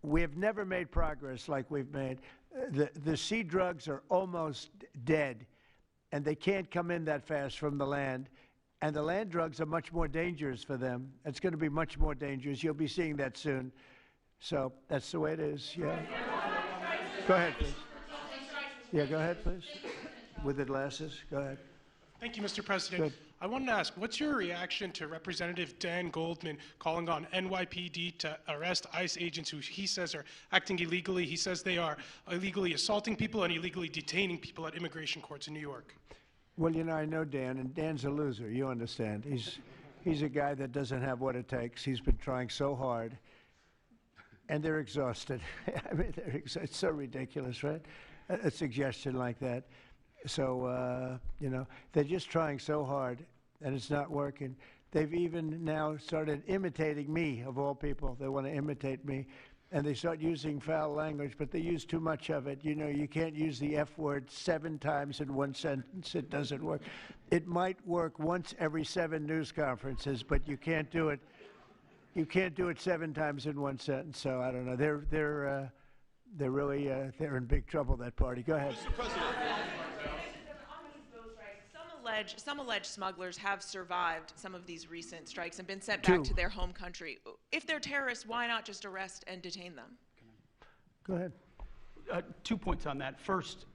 we have never made progress like we've made. The sea drugs are almost dead, and they can't come in that fast from the land. And the land drugs are much more dangerous for them. It's going to be much more dangerous. You'll be seeing that soon. So that's the way it is, yeah. Go ahead, please. Yeah, go ahead, please. With the glasses, go ahead. Thank you, Mr. President. Good. I wanted to ask, what's your reaction to Representative Dan Goldman calling on NYPD to arrest ICE agents who he says are acting illegally? He says they are illegally assaulting people and illegally detaining people at immigration courts in New York. Well, I know Dan, and Dan's a loser, you understand. He's a guy that doesn't have what it takes. He's been trying so hard, and they're exhausted. I mean, it's so ridiculous, right? A suggestion like that. So, they're just trying so hard, and it's not working. They've even now started imitating me, of all people. They want to imitate me. and they start using foul language, but they use too much of it. You know, you can't use the F word 7 times in one sentence. It doesn't work. It might work once every 7 news conferences, but you can't do it. You can't do it 7 times in one sentence. So I don't know. They're really they're in big trouble. That party. Go ahead. Mr. President. Some alleged smugglers have survived some of these recent strikes and been sent back to their home country. If they're terrorists, why not just arrest and detain them? Go ahead. 2 points on that. First,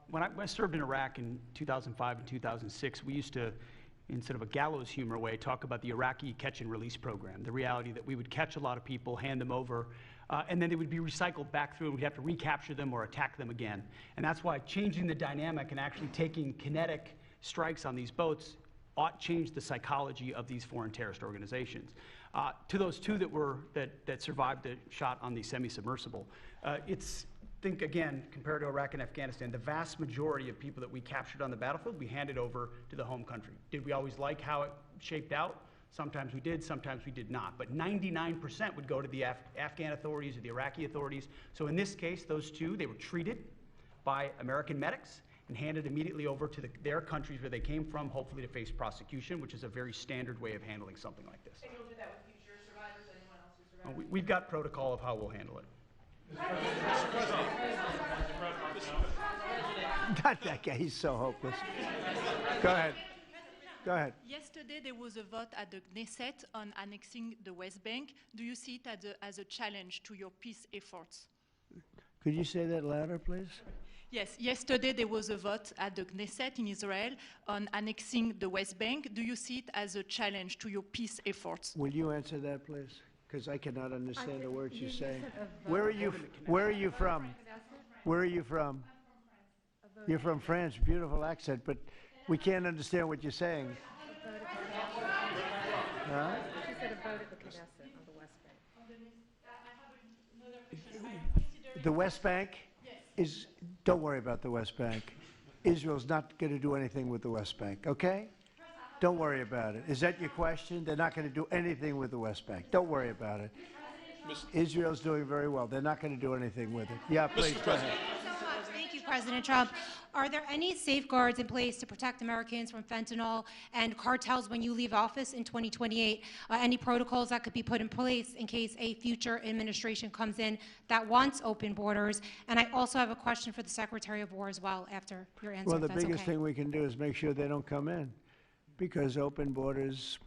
when I served in Iraq in 2005 and 2006, we used to, in sort of a gallows humor way, talk about the Iraqi catch and release program, the reality that we would catch a lot of people, hand them over, and then they would be recycled back through, and we'd have to recapture them or attack them again. And that's why changing the dynamic and actually taking kinetic strikes on these boats ought change the psychology of these foreign terrorist organizations. To those 2 that survived the shot on the semi-submersible, think again, compared to Iraq and Afghanistan, the vast majority of people that we captured on the battlefield, we handed over to the home country. Did we always like how it shaped out? Sometimes we did, sometimes we did not. But 99% would go to the Afghan authorities or the Iraqi authorities. So in this case, those 2, they were treated by American medics and handed immediately over to their countries where they came from, hopefully to face prosecution, which is a very standard way of handling something like this. And you'll do that with future survivors, anyone else who survived? We've got protocol of how we'll handle it. Not that guy. He's so hopeless. Go ahead. Go ahead. Yesterday, there was a vote at the Knesset on annexing the West Bank. Do you see it as a challenge to your peace efforts? Could you say that louder, please? Yes, yesterday there was a vote at the Knesset in Israel on annexing the West Bank. Do you see it as a challenge to your peace efforts? Will you answer that, please? Because I cannot understand the words you're saying. Where are you from? Where are you from? You're from France. Beautiful accent, but we can't understand what you're saying. Huh? She said a vote at the Knesset on the West Bank. The West Bank is, don't worry about the West Bank. Israel's not going to do anything with the West Bank, okay? Don't worry about it. Is that your question? They're not going to do anything with the West Bank. Don't worry about it. Israel's doing very well. They're not going to do anything with it. Yeah, please, go ahead. Thank you, President Trump. Are there any safeguards in place to protect Americans from fentanyl and cartels when you leave office in 2028? Any protocols that could be put in place in case a future administration comes in that wants open borders? And I also have a question for the Secretary of War as well after your answer. Well, the biggest thing we can do is make sure they don't come in, because open borders,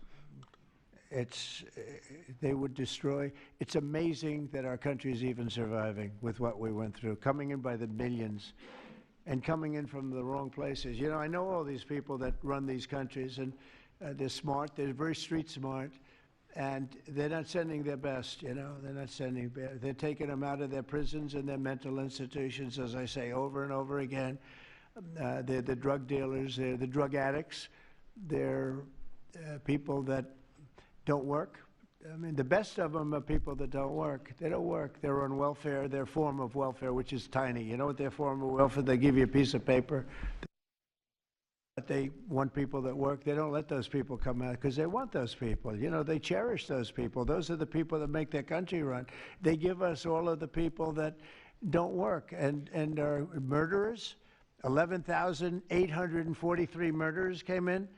they would destroy. It's amazing that our country is even surviving with what we went through, coming in by the millions and coming in from the wrong places. You know, I know all these people that run these countries, and they're smart. They're very street smart, and they're not sending their best, you know. They're not sending, they're taking them out of their prisons and their mental institutions, as I say over and over again. They're the drug dealers. They're the drug addicts. They're people that don't work. I mean, the best of them are people that don't work. They don't work. They're on welfare, their form of welfare, which is tiny. You know what their form of welfare? They give you a piece of paper. But they want people that work. They don't let those people come out because they want those people. You know, they cherish those people. Those are the people that make their country run. They give us all of the people that don't work and are murderers. 11,843 murderers came in.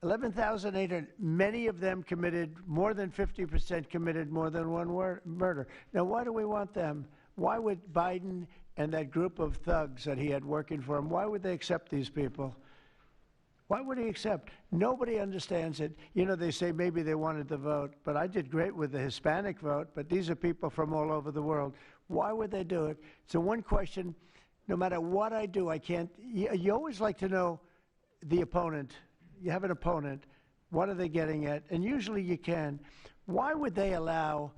11,800, many of them committed, more than 50% committed more than one murder. Now, why do we want them? Why would Biden and that group of thugs that he had working for him, why would they accept these people? Why would he accept? Nobody understands it. You know, they say maybe they wanted the vote, but I did great with the Hispanic vote, but these are people from all over the world. Why would they do it? So one question, no matter what I do, I can't, you always like to know the opponent. You have an opponent, what are they getting at? And usually you can. Why would they allow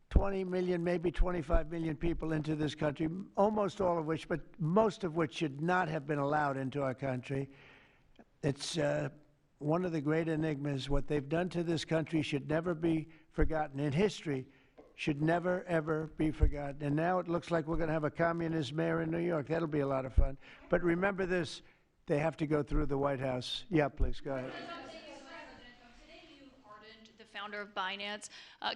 20 million, maybe 25 million people into this country, almost all of which, but most of which should not have been allowed into our country? It's one of the great enigmas. What they've done to this country should never be forgotten. In history, should never, ever be forgotten. And now it looks like we're going to have a communist mayor in New York. That'll be a lot of fun. But remember this. They have to go through the White House. Yeah, please, go ahead. Today you pardoned the founder of Binance.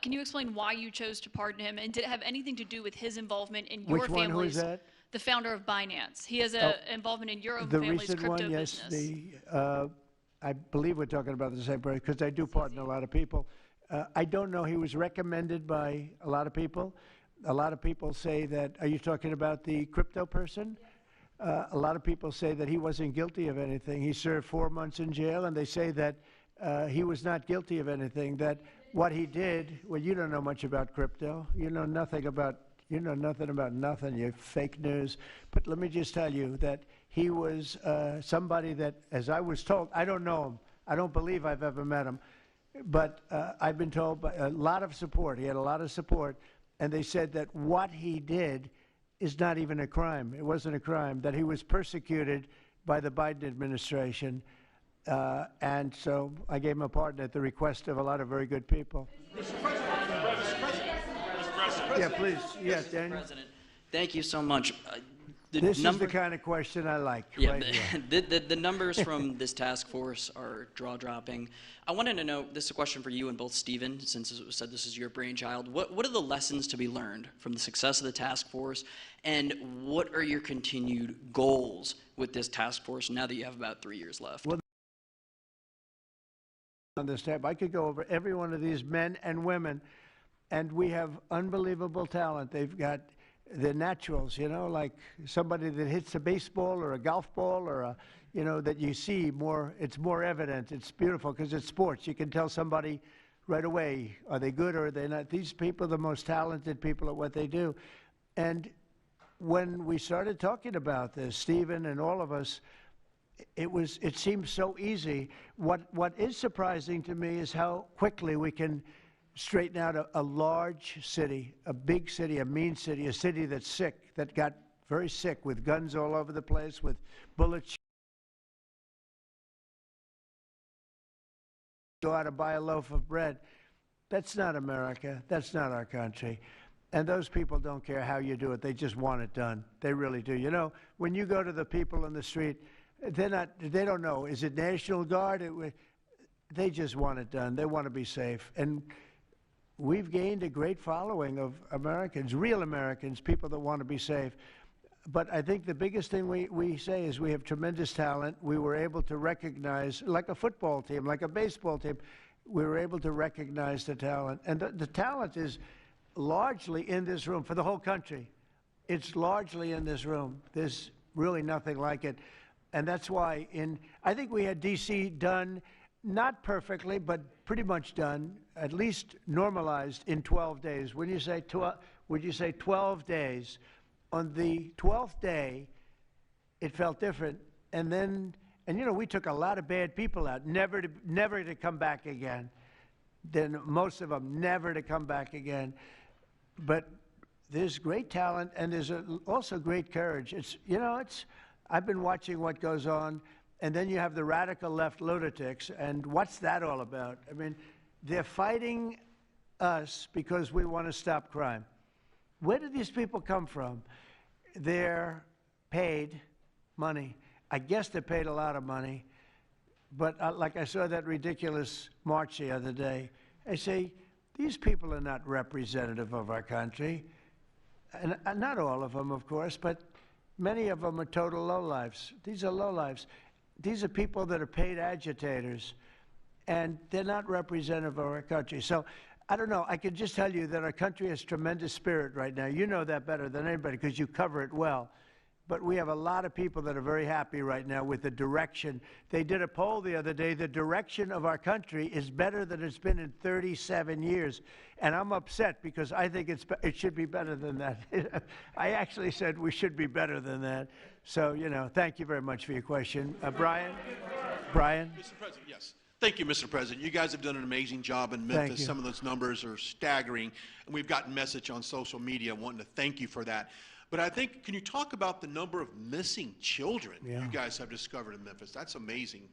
Can you explain why you chose to pardon him, and did it have anything to do with his involvement in your Which one? Who is family's? that? The founder of Binance. He has a involvement in your own The family's recent crypto one, yes. business. I believe we're talking about the same person because I do pardon a lot of people. I don't know. He was recommended by a lot of people. A lot of people say that. Are you talking about the crypto person? A lot of people say that he wasn't guilty of anything. He served 4 months in jail, and they say that he was not guilty of anything. That what he did. Well, you don't know much about crypto. You know nothing about. You know nothing about nothing. You're fake news. But let me just tell you that he was somebody that, as I was told, I don't know him. I don't believe I've ever met him. But I've been told by a lot of support. He had a lot of support. And they said that what he did is not even a crime. It wasn't a crime. That he was persecuted by the Biden administration. And so I gave him a pardon at the request of a lot of very good people. Mr. President. Yeah, please. Yes, Daniel. President, thank you so much. This is the kind of question I like. Yeah, right here. the numbers from this task force are jaw-dropping. I wanted to know, this is a question for you and both Stephen, since it was said this is your brainchild. What are the lessons to be learned from the success of the task force, and what are your continued goals with this task force now that you have about 3 years left? Well, on this tab, I could go over every one of these men and women, and we have unbelievable talent. They've got the naturals, you know, like somebody that hits a baseball or a golf ball or a, you know, that you see more, it's more evident. It's beautiful because it's sports. You can tell somebody right away, are they good or are they not? These people are the most talented people at what they do. And when we started talking about this, Stephen and all of us, it seemed so easy. What is surprising to me is how quickly we can straighten out a large city, a big city, a mean city, a city that's sick, that got very sick with guns all over the place, with bullets. Go out and buy a loaf of bread. That's not America. That's not our country. And those people don't care how you do it. They just want it done. They really do. You know, when you go to the people in the street, they don't know. Is it National Guard? They just want it done. They want to be safe. And we've gained a great following of Americans, real Americans, people that want to be safe. But I think the biggest thing we say is we have tremendous talent. We were able to recognize, like a football team, like a baseball team, we were able to recognize the talent. And the talent is largely in this room for the whole country. It's largely in this room. There's really nothing like it. And that's why I think we had D.C. done, not perfectly, but pretty much done, at least normalized in 12 days. Would you say 12 days? On the 12th day, it felt different. And then, you know, we took a lot of bad people out, never to come back again. Then most of them never to come back again. But there's great talent, and there's also great courage. I've been watching what goes on. And then you have the radical left lunatics, and what's that all about? I mean, they're fighting us because we want to stop crime. Where do these people come from? They're paid money. I guess they're paid a lot of money. But like I saw that ridiculous march the other day, I say, these people are not representative of our country. And not all of them, of course, but many of them are total lowlifes. These are lowlifes. These are people that are paid agitators, and they're not representative of our country. So I don't know. I can just tell you that our country has tremendous spirit right now. You know that better than anybody because you cover it well. But we have a lot of people that are very happy right now with the direction. They did a poll the other day. The direction of our country is better than it's been in 37 years. And I'm upset because I think it should be better than that. I actually said we should be better than that. So, you know, thank you very much for your question. Brian? Brian? Mr. President, yes. Thank you, Mr. President. You guys have done an amazing job in Memphis. Some of those numbers are staggering. And we've gotten message on social media wanting to thank you for that. But I think, can you talk about the number of missing children you guys have discovered in Memphis? That's amazing.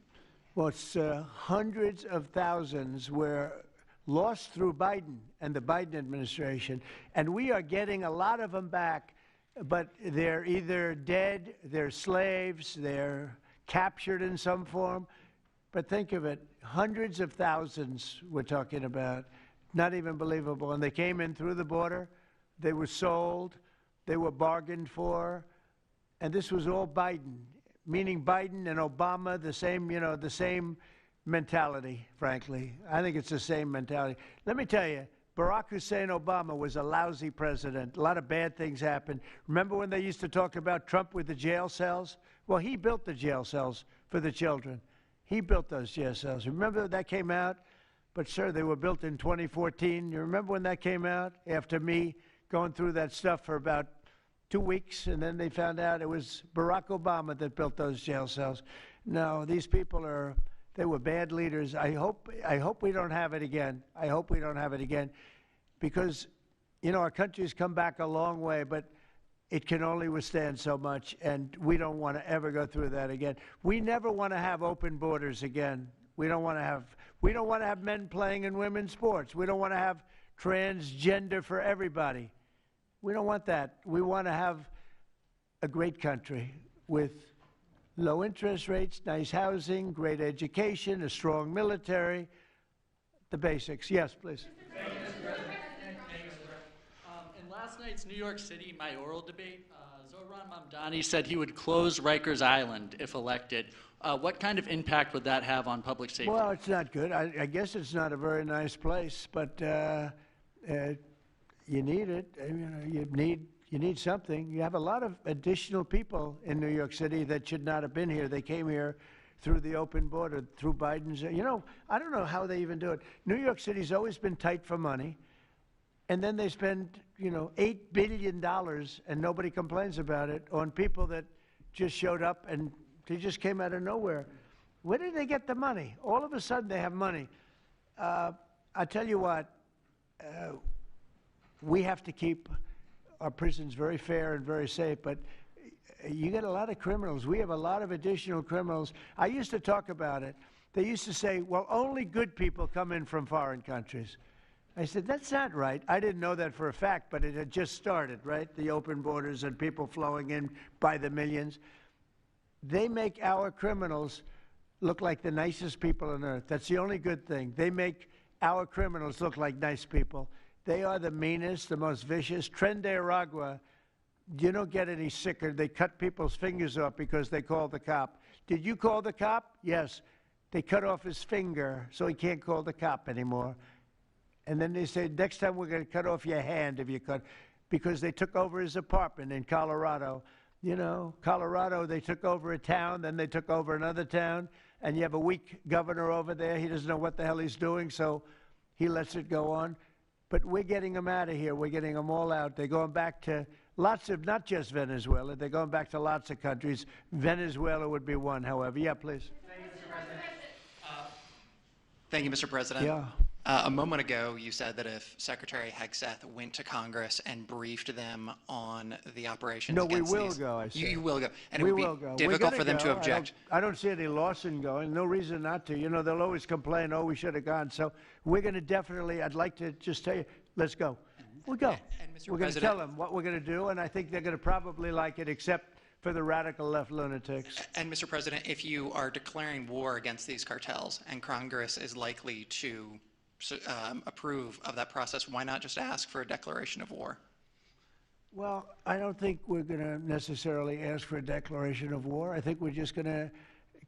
Well, it's hundreds of thousands were lost through Biden and the Biden administration. And we are getting a lot of them back, but they're either dead, they're slaves, they're captured in some form. But think of it, hundreds of thousands we're talking about. Not even believable. And they came in through the border. They were sold. They were bargained for. And this was all Biden, meaning Biden and Obama, the same, you know, the same mentality, frankly. I think it's the same mentality. Let me tell you, Barack Hussein Obama was a lousy president. A lot of bad things happened. Remember when they used to talk about Trump with the jail cells? Well, he built the jail cells for the children. He built those jail cells. Remember that came out? But, sir, they were built in 2014. You remember when that came out? After me going through that stuff for about 2 weeks, and then they found out it was Barack Obama that built those jail cells. No, these people are, they were bad leaders. I hope we don't have it again. I hope we don't have it again because, you know, our country's come back a long way, but it can only withstand so much, and we don't want to ever go through that again. We never want to have open borders again. We don't want to have men playing in women's sports. We don't want to have transgender for everybody. We don't want that. We want to have a great country with low interest rates, nice housing, great education, a strong military, the basics. Yes, please. In last night's New York City mayoral debate, Zohran Mamdani said he would close Rikers Island if elected. What kind of impact would that have on public safety? Well, it's not good. I guess it's not a very nice place, but you need it. You know, you need something. You have a lot of additional people in New York City that should not have been here. They came here through the open border, through Biden's. You know, I don't know how they even do it. New York City's always been tight for money, and then they spend, you know, $8 billion, and nobody complains about it, on people that just showed up and they just came out of nowhere. Where did they get the money? All of a sudden, they have money. I tell you what. We have to keep our prisons very fair and very safe, but you get a lot of criminals. We have a lot of additional criminals. I used to talk about it. They used to say, well, only good people come in from foreign countries. I said, that's not right. I didn't know that for a fact, but it had just started, right? The open borders and people flowing in by the millions. They make our criminals look like the nicest people on earth. That's the only good thing. They make our criminals look like nice people. They are the meanest, the most vicious. Tren de Aragua, you don't get any sicker. They cut people's fingers off because they called the cop. Did you call the cop? Yes. They cut off his finger so he can't call the cop anymore. And then they say, next time we're going to cut off your hand if you cut, because they took over his apartment in Colorado. You know, Colorado, they took over a town, then they took over another town, and you have a weak governor over there. He doesn't know what the hell he's doing, so he lets it go on. But we're getting them out of here. We're getting them all out. They're going back to lots of, not just Venezuela, they're going back to lots of countries. Venezuela would be one, however. Yeah, please. Thank you, Mr. President. Yeah. A moment ago, you said that if Secretary Hegseth went to Congress and briefed them on the operations No, we against will these, go, I said. You will go. And we it will would be go. difficult for them to go. object. I don't see any loss in going. No reason not to. You know, they'll always complain, oh, we should have gone. So we're going to definitely, I'd like to just tell you, let's go. We'll go. And Mr. We're going to President- tell them what we're going to do, and I think they're going to probably like it, except for the radical left lunatics. And Mr. President, if you are declaring war against these cartels and Congress is likely to approve of that process, why not just ask for a declaration of war? Well, I don't think we're going to necessarily ask for a declaration of war. I think we're just going to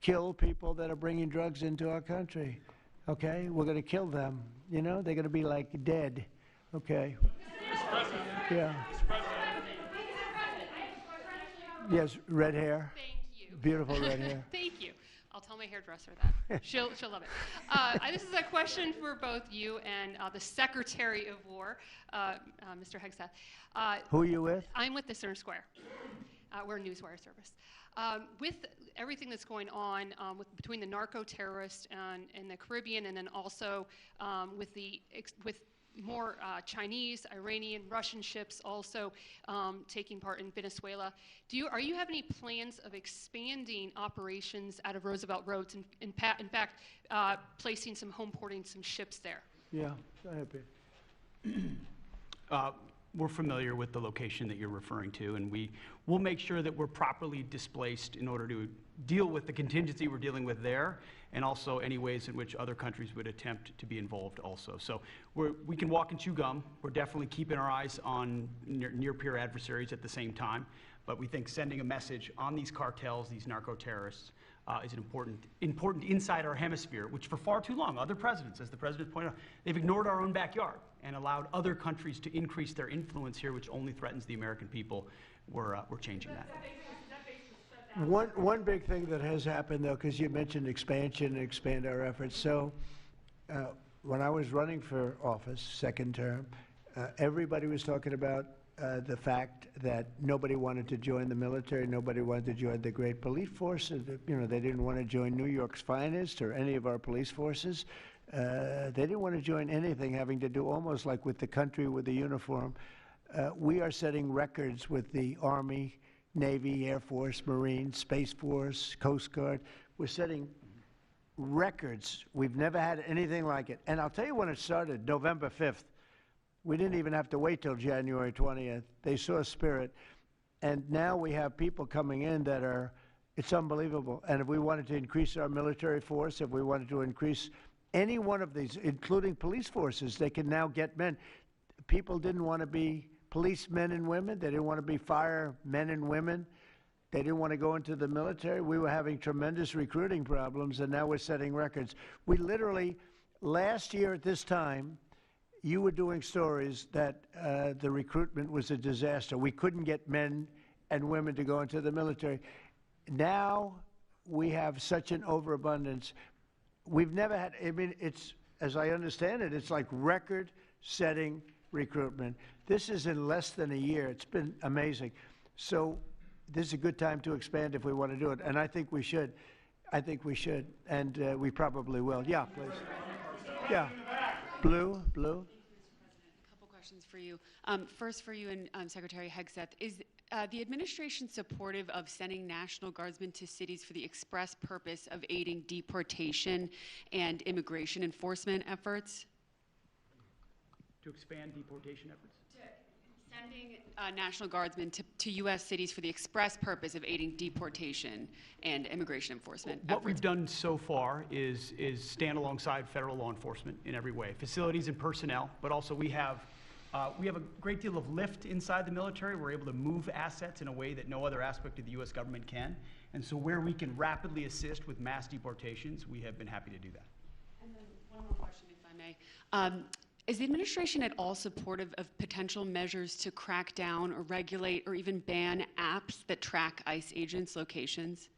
kill people that are bringing drugs into our country. Okay? We're going to kill them. You know, they're going to be like dead. Okay? Yeah. Yes, red hair. Thank you. Beautiful red hair. Thank you. I'll tell my hairdresser that. She'll love it. This is a question for both you and the Secretary of War, Mr. Hegseth. Who are you with? I'm with the Center Square. We're a newswire service. With everything that's going on between the narco-terrorists in the Caribbean, and then also with more Chinese, Iranian, Russian ships also taking part in Venezuela. Are you have any plans of expanding operations out of Roosevelt Roads and in fact placing some home porting some ships there? Yeah, go ahead, Pete. we're familiar with the location that you're referring to, and we'll make sure that we're properly displaced in order to deal with the contingency we're dealing with there, and also any ways in which other countries would attempt to be involved also. So we can walk and chew gum. We're definitely keeping our eyes on near-peer adversaries at the same time, but we think sending a message on these cartels, these narco-terrorists, is an important inside our hemisphere, which for far too long, other presidents, as the president pointed out, they've ignored our own backyard and allowed other countries to increase their influence here, which only threatens the American people. We're changing that. One big thing that has happened, though, because you mentioned expansion and expand our efforts. So when I was running for office, second term, everybody was talking about the fact that nobody wanted to join the military, nobody wanted to join the great police force. You know, they didn't want to join New York's finest or any of our police forces. They didn't want to join anything having to do almost like with the country, with the uniform. We are setting records with the Army, Navy, Air Force, Marines, Space Force, Coast Guard. We're setting records. We've never had anything like it. And I'll tell you when it started, November 5th. We didn't even have to wait till January 20th. They saw spirit. And now we have people coming in that are, it's unbelievable. And if we wanted to increase our military force, if we wanted to increase any one of these, including police forces, they can now get men. People didn't want to be policemen and women. They didn't want to be firemen and women. They didn't want to go into the military. We were having tremendous recruiting problems, and now we're setting records. We literally, last year at this time, you were doing stories that the recruitment was a disaster. We couldn't get men and women to go into the military. Now we have such an overabundance. We've never had, I mean, it's, as I understand it, it's like record-setting recruitment. This is in less than a year. It's been amazing. So this is a good time to expand if we want to do it, and I think we should. I think we should, and we probably will. Yeah, please. Yeah. Blue. A couple questions for you. First for you and Secretary Hegseth. Is the administration supportive of sending National Guardsmen to cities for the express purpose of aiding deportation and immigration enforcement efforts? To expand deportation efforts? Sending National Guardsmen to U.S. cities for the express purpose of aiding deportation and immigration enforcement What we've done so far is stand alongside federal law enforcement in every way, facilities and personnel, but also we have a great deal of lift inside the military. We're able to move assets in a way that no other aspect of the U.S. government can. And so where we can rapidly assist with mass deportations, we have been happy to do that. And then one more question, if I may. Is the administration at all supportive of potential measures to crack down or regulate or even ban apps that track ICE agents' locations?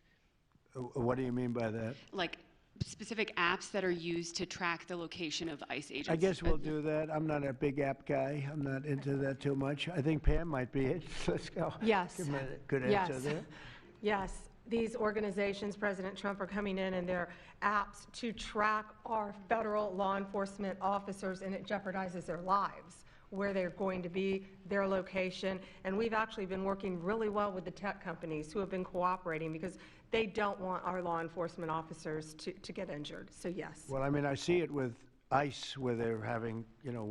What do you mean by that? Like specific apps that are used to track the location of ICE agents? I guess we'll do that. I'm not a big app guy. I'm not into that too much. I think Pam might be it. Let's go. Yes. Give me a good answer there. Yes. These organizations, President Trump, are coming in and their apps to track our federal law enforcement officers, and it jeopardizes their lives, where they're going to be, their location. And we've actually been working really well with the tech companies who have been cooperating because they don't want our law enforcement officers to get injured. So yes. Well, I mean, I see it with ICE, where they're having, you know,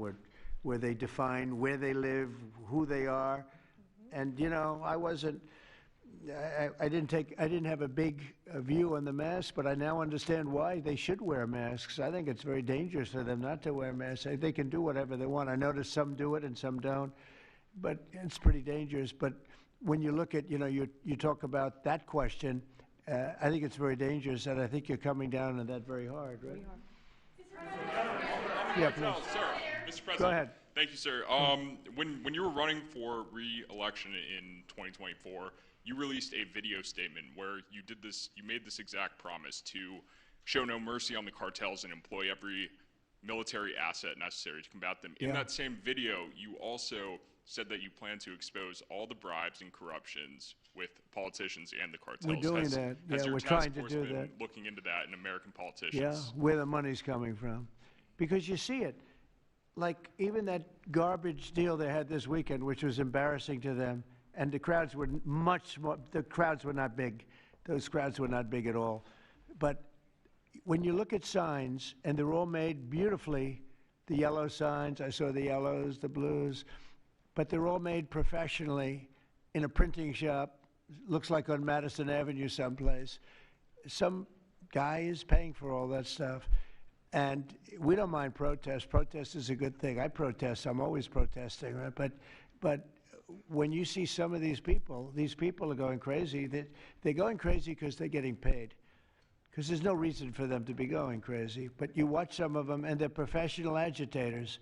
where they define where they live, who they are. And, you know, I didn't have a big view on the mask, but I now understand why they should wear masks. I think it's very dangerous for them not to wear masks. They can do whatever they want. I notice some do it and some don't, but it's pretty dangerous. But when you look at, you know, you talk about that question, I think it's very dangerous, and I think you're coming down on that very hard, right? Yeah, please. Sir, Mr. President. Go ahead. Thank you, sir. When you were running for re-election in 2024, you released a video statement where you made this exact promise to show no mercy on the cartels and employ every military asset necessary to combat them. In that same video, you also said that you plan to expose all the bribes and corruptions with politicians and the cartels. We're doing that. Yeah, we're trying to do that. Looking into that in American politicians. Yeah, where the money's coming from. Because you see it. Like even that garbage deal they had this weekend, which was embarrassing to them, and the crowds were the crowds were not big. Those crowds were not big at all. But when you look at signs, and they're all made beautifully, the yellow signs, I saw the yellows, the blues, but they're all made professionally in a printing shop, looks like on Madison Avenue someplace. Some guy is paying for all that stuff. And we don't mind protest. Protest is a good thing. I protest. I'm always protesting, right? But when you see some of these people are going crazy. They're going crazy because they're getting paid. Because there's no reason for them to be going crazy. But you watch some of them, and they're professional agitators,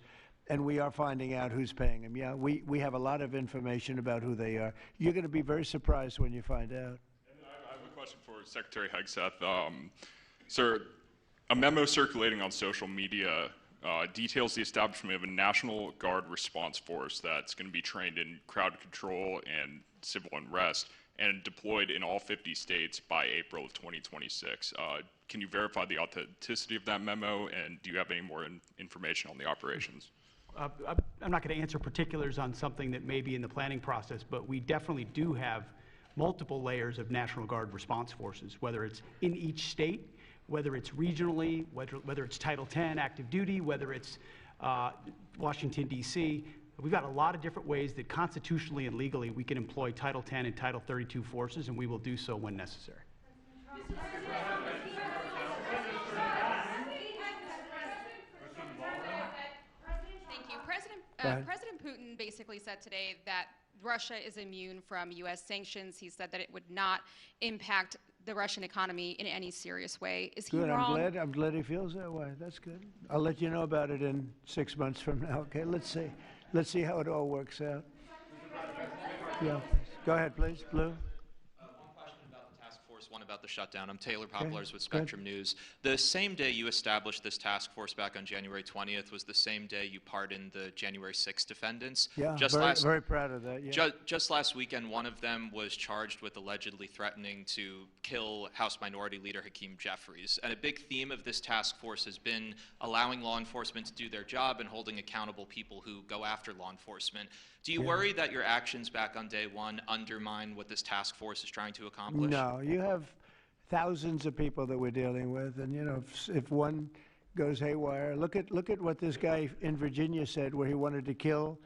and we are finding out who's paying them. Yeah, we have a lot of information about who they are. You're going to be very surprised when you find out. And I have a question for Secretary Hegseth. Sir, a memo circulating on social media details the establishment of a National Guard response force that's going to be trained in crowd control and civil unrest and deployed in all 50 states by April of 2026. Can you verify the authenticity of that memo, and do you have any more information on the operations? I'm not going to answer particulars on something that may be in the planning process, but we definitely do have multiple layers of National Guard response forces, whether it's in each state, whether it's regionally, whether it's Title 10 active duty, whether it's Washington, D.C. We've got a lot of different ways that constitutionally and legally we can employ Title 10 and Title 32 forces, and we will do so when necessary. Thank you. President Putin basically said today that Russia is immune from U.S. sanctions. He said that it would not impact the Russian economy in any serious way. Is he Good. wrong? I'm glad he feels that way. That's good. I'll let you know about it in 6 months from now. Okay. Let's see how it all works out. Yeah. Go ahead, please. Blue. One question about the task force, one about the shutdown. I'm Taylor Poplars with Spectrum News. The same day you established this task force back on January 20th was the same day you pardoned the January 6th defendants. Yeah, very proud of that. Yeah. Just last weekend, one of them was charged with allegedly threatening to kill House Minority Leader Hakeem Jeffries. And a big theme of this task force has been allowing law enforcement to do their job and holding accountable people who go after law enforcement. Do you worry that your actions back on day one undermine what this task force is trying to accomplish? No, you have thousands of people that we're dealing with, and you know, if one goes haywire, look at what this guy in Virginia said, where he wanted to kill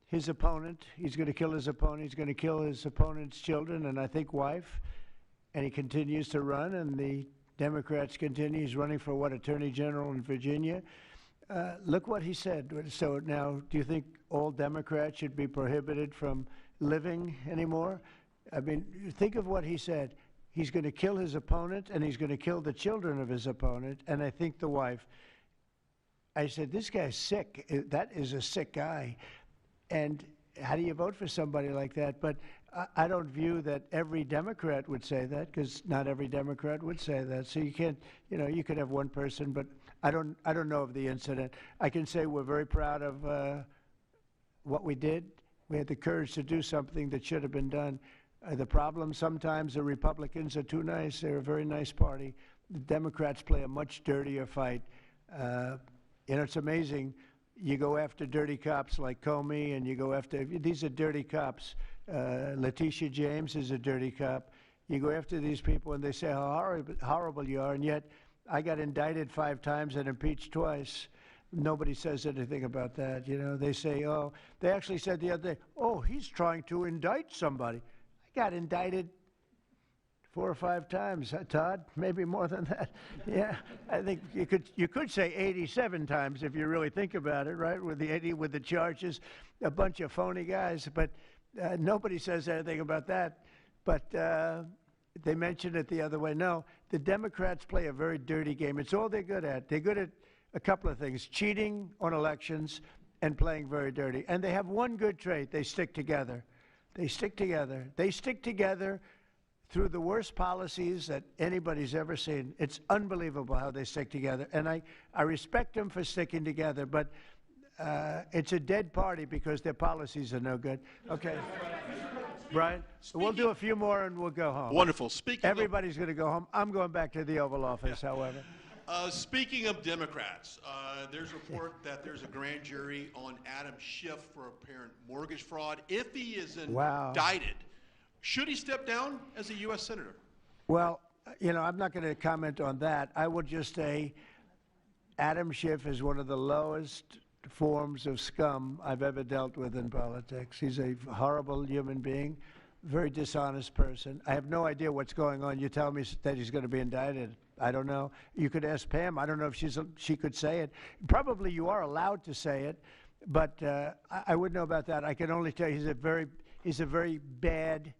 his opponent. He's going to kill his opponent. He's going to kill his opponent's children and I think wife, and he continues to run. And the Democrats continue. He's running for what, Attorney General in Virginia. Look what he said. So now, do you think all Democrats should be prohibited from living anymore? I mean, think of what he said. He's going to kill his opponent, and he's going to kill the children of his opponent, and I think the wife. I said, this guy's sick. That is a sick guy. And how do you vote for somebody like that? But I don't view that every Democrat would say that, because not every Democrat would say that. So you can't, you know, you could have one person, but I don't know of the incident. I can say we're very proud of what we did. We had the courage to do something that should have been done. The problem sometimes the Republicans are too nice. They're a very nice party. The Democrats play a much dirtier fight. You know, it's amazing. You go after dirty cops like Comey, and you go after, these are dirty cops. Letitia James is a dirty cop. You go after these people, and they say how horrible you are, and yet I got indicted 5 times and impeached twice. Nobody says anything about that. You know, they say, oh, they actually said the other day, oh, he's trying to indict somebody. I got indicted 4 or 5 times, Todd, maybe more than that. Yeah, I think you could say 87 times if you really think about it, right? With the charges, a bunch of phony guys, but nobody says anything about that. But they mentioned it the other way. No, the Democrats play a very dirty game. It's all they're good at. They're good at a couple of things: cheating on elections and playing very dirty. And they have one good trait: they stick together. They stick together. They stick together through the worst policies that anybody's ever seen. It's unbelievable how they stick together. And I respect them for sticking together, but it's a dead party because their policies are no good. Okay. Brian, we'll do a few more and we'll go home. Wonderful. Everybody's going to go home. I'm going back to the Oval Office, however. Speaking of Democrats, there's a report that there's a grand jury on Adam Schiff for apparent mortgage fraud. If he is indicted, should he step down as a U.S. Senator? Well, you know, I'm not going to comment on that. I would just say Adam Schiff is one of the lowest forms of scum I've ever dealt with in politics. He's a horrible human being, very dishonest person. I have no idea what's going on. You tell me that he's going to be indicted. I don't know. You could ask Pam. I don't know if she could say it. Probably you are allowed to say it, but I wouldn't know about that. I can only tell you he's a very bad,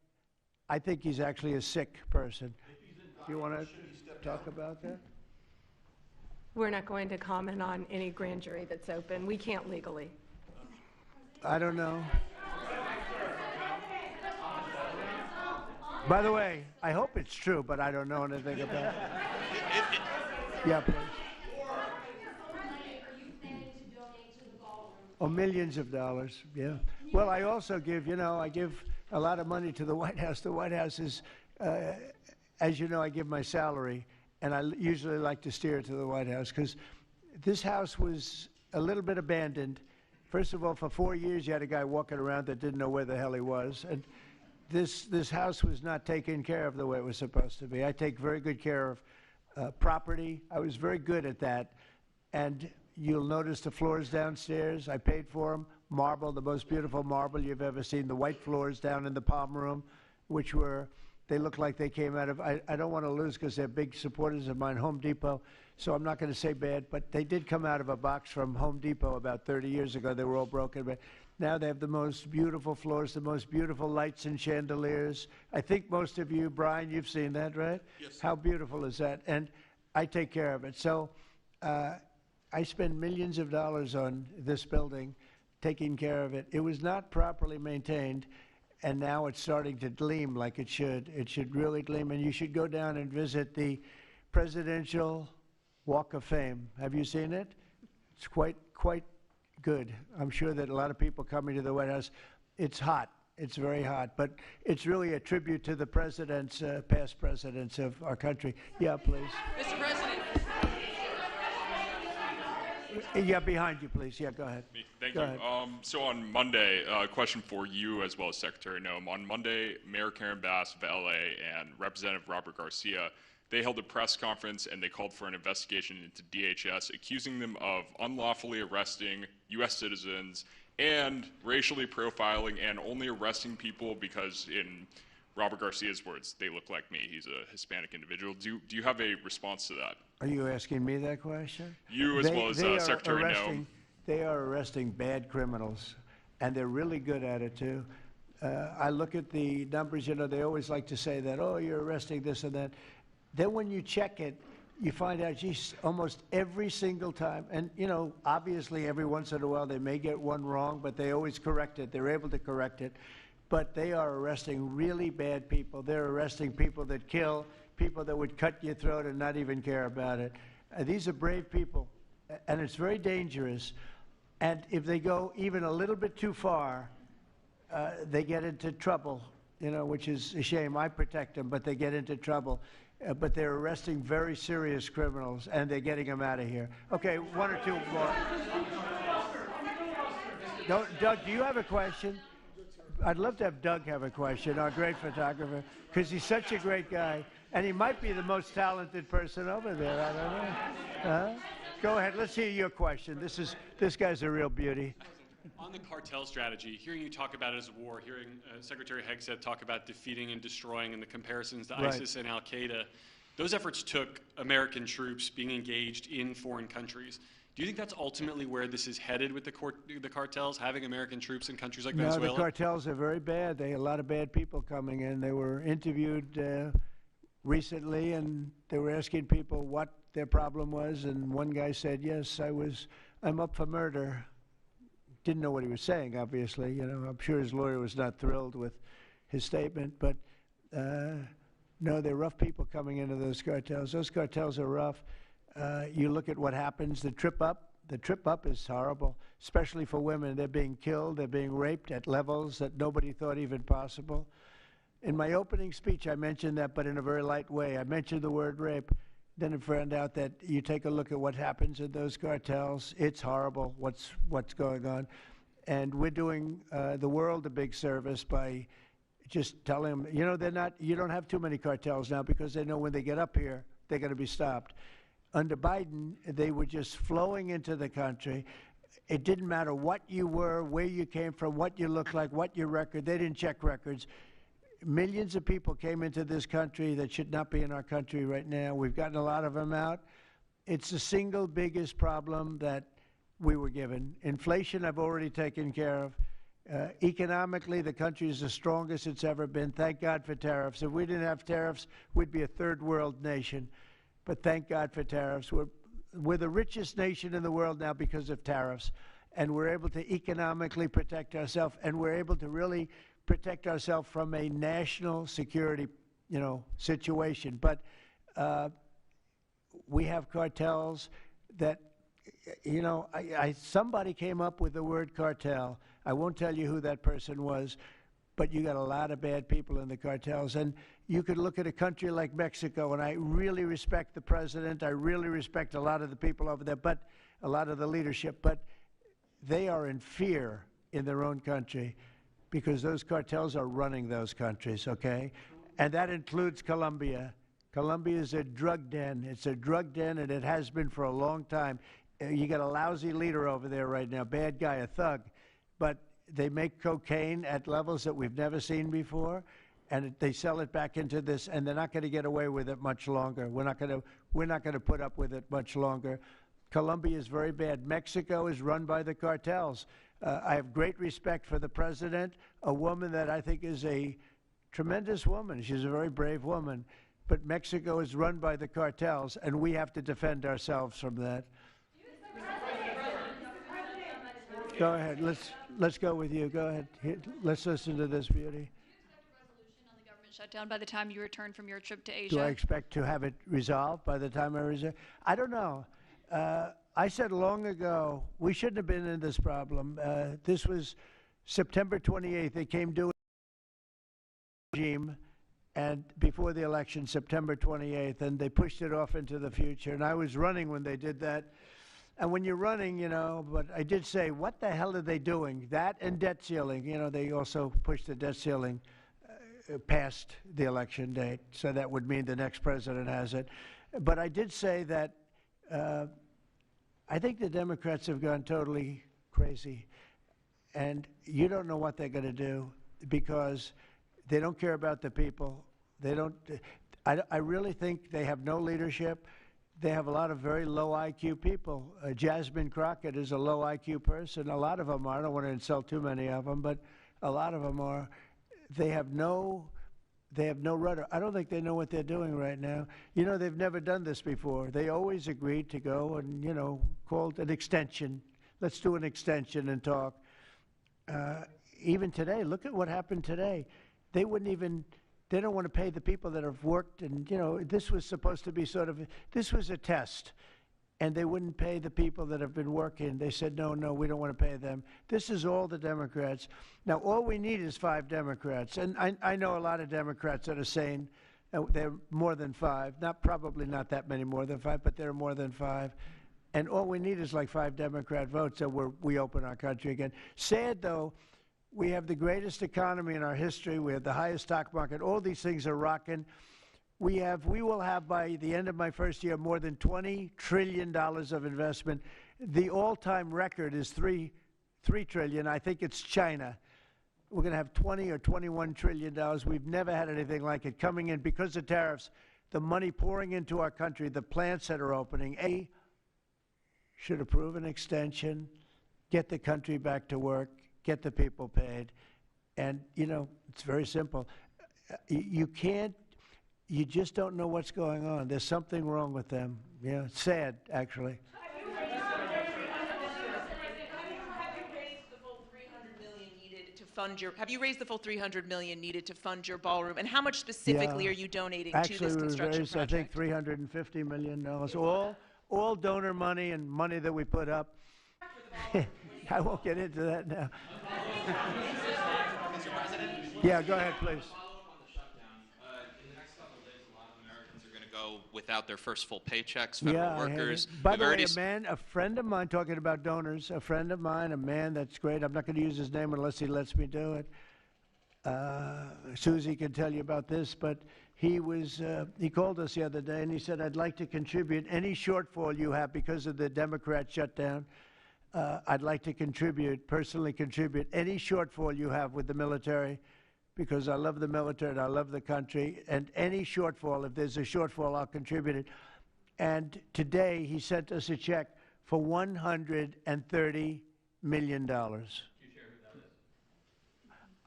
I think he's actually a sick person. Do you want to talk about that? We're not going to comment on any grand jury that's open. We can't legally. I don't know. By the way, I hope it's true, but I don't know anything about it. Yeah, please. Oh, millions of dollars, yeah. Well, I also give, I give a lot of money to the White House. The White House is, as you know, I give my salary, and I usually like to steer it to the White House because this house was a little bit abandoned. First of all, for 4 years, you had a guy walking around that didn't know where the hell he was. And this house was not taken care of the way it was supposed to be. I take very good care of property. I was very good at that. And you'll notice the floors downstairs, I paid for them. Marble, the most beautiful marble you've ever seen. The white floors down in the palm room, which they look like they came out of, I don't want to lose because they're big supporters of mine, Home Depot, so I'm not going to say bad, but they did come out of a box from Home Depot about 30 years ago. They were all broken, but now they have the most beautiful floors, the most beautiful lights and chandeliers. I think most of you, Brian, you've seen that, right? Yes. How beautiful is that? And I take care of it. So I spend millions of dollars on this building, taking care of it. It was not properly maintained, and now it's starting to gleam like it should. It should really gleam, and you should go down and visit the Presidential Walk of Fame. Have you seen it? It's quite good. I'm sure that a lot of people coming to the White House, it's hot. It's very hot, but it's really a tribute to the presidents, past presidents of our country. Yeah, please. Mr. President. Yeah, behind you, please. Yeah, go ahead. Thank you. So on Monday, a question for you as well as Secretary Noem. On Monday, Mayor Karen Bass of LA and Representative Robert Garcia, they held a press conference and they called for an investigation into DHS, accusing them of unlawfully arresting U.S. citizens and racially profiling and only arresting people because, in Robert Garcia's words, they look like me. He's a Hispanic individual. Do you have a response to that? Are you asking me that question? You as well as Secretary Noem. They are arresting bad criminals, and they're really good at it, too. I look at the numbers, they always like to say that, oh, you're arresting this and that. Then when you check it, you find out, geez, almost every single time, and, obviously every once in a while they may get one wrong, but they always correct it. They're able to correct it. But they are arresting really bad people. They're arresting people that kill, people that would cut your throat and not even care about it. These are brave people, and it's very dangerous. And if they go even a little bit too far, they get into trouble, which is a shame. I protect them, but they get into trouble. But they're arresting very serious criminals, and they're getting them out of here. Okay, one or two more. Doug, do you have a question? I'd love to have Doug have a question, our great photographer, because he's such a great guy, and he might be the most talented person over there. I don't know. Go ahead. Let's hear your question. This guy's a real beauty. On the cartel strategy, hearing you talk about it as a war, hearing Secretary Hegseth talk about defeating and destroying and the comparisons to ISIS and Al-Qaeda, those efforts took American troops being engaged in foreign countries. Do you think that's ultimately where this is headed with the cartels, having American troops in countries like Venezuela? No, the cartels are very bad. They had a lot of bad people coming in. They were interviewed recently, and they were asking people what their problem was, and one guy said, yes, I'm up for murder. Didn't know what he was saying, obviously. I'm sure his lawyer was not thrilled with his statement, but no, they're rough people coming into those cartels. Those cartels are rough. You look at what happens, the trip up is horrible, especially for women. They're being killed, they're being raped at levels that nobody thought even possible. In my opening speech, I mentioned that, but in a very light way. I mentioned the word rape. Then I found out that you take a look at what happens in those cartels. It's horrible what's going on. And we're doing the world a big service by just telling them, you don't have too many cartels now because they know when they get up here, they're going to be stopped. Under Biden, they were just flowing into the country. it didn't matter what you were, where you came from, what you looked like, what your record. They didn't check records. Millions of people came into this country that should not be in our country right now. We've gotten a lot of them out. It's the single biggest problem that we were given. Inflation, I've already taken care of. Economically, the country is the strongest it's ever been. Thank God for tariffs. If we didn't have tariffs, we'd be a third world nation. But thank God for tariffs. We're the richest nation in the world now because of tariffs. And we're able to economically protect ourselves, and we're able to really protect ourselves from a national security, situation. But we have cartels that, somebody came up with the word cartel. I won't tell you who that person was, but you got a lot of bad people in the cartels. And you could look at a country like Mexico, and I really respect the president. I really respect a lot of the people over there, but a lot of the leadership. But they are in fear in their own country because those cartels are running those countries, okay? And that includes Colombia. Colombia is a drug den. It's a drug den, and it has been for a long time. You got a lousy leader over there right now, bad guy, a thug. But they make cocaine at levels that we've never seen before, and they sell it back into this, and they're not going to get away with it much longer. We're not going to put up with it much longer. Colombia is very bad. Mexico is run by the cartels. I have great respect for the president, a woman that I think is a tremendous woman. She's a very brave woman. But Mexico is run by the cartels, and we have to defend ourselves from that. Go ahead. Let's go with you. Go ahead. Let's listen to this beauty. Shutdown by the time you return from your trip to Asia? Do I expect to have it resolved by the time I return? I don't know. I said long ago we shouldn't have been in this problem. This was September 28th. They came due regime, and before the election, September 28th, and they pushed it off into the future. And I was running when they did that. And when you're running, but I did say, what the hell are they doing? That and debt ceiling. They also pushed the debt ceiling past the election date, so that would mean the next president has it. But I did say that I think the Democrats have gone totally crazy, and you don't know what they're going to do because they don't care about the people. They don't. I really think they have no leadership. They have a lot of very low IQ people. Jasmine Crockett is a low IQ person. A lot of them are. I don't want to insult too many of them, but a lot of them are. They have no rudder. I don't think they know what they're doing right now. They've never done this before. They always agreed to go and, called an extension. Let's do an extension and talk. Even today, look at what happened today. They don't want to pay the people that have worked, and, this was supposed to be this was a test. And they wouldn't pay the people that have been working. They said, no, we don't want to pay them. This is all the Democrats. Now, all we need is 5 Democrats. And I know a lot of Democrats that are saying they're more than 5. Probably not that many more than 5, but they're more than 5. And all we need is like 5 Democrat votes so we open our country again. Sad, though, we have the greatest economy in our history. We have the highest stock market. All these things are rocking. We will have, by the end of my first year, more than $20 trillion of investment. The all-time record is $3 trillion. I think it's China. We're going to have $20 or $21 trillion. We've never had anything like it coming in because of tariffs. The money pouring into our country, the plants that are opening. Should approve an extension, get the country back to work, get the people paid. And, it's very simple. You just don't know what's going on. There's something wrong with them. It's sad, actually. Have you raised the full $300 million needed to fund your? Have you raised the full $300 million needed to fund your ballroom? And how much specifically are you donating to this construction project? I think $350 million. All donor money and money that we put up. I won't get into that now. Yeah, go ahead, please. Without their first full paychecks, federal workers. By the way, a friend of mine, talking about donors, a friend of mine, a man that's great, I'm not going to use his name unless he lets me do it. Susie can tell you about this, but he called us the other day and he said, I'd like to contribute any shortfall you have because of the Democrat shutdown. I'd like to contribute, personally contribute, any shortfall you have with the military, because I love the military and I love the country, and any shortfall, if there's a shortfall, I'll contribute it. And today, he sent us a check for $130 million.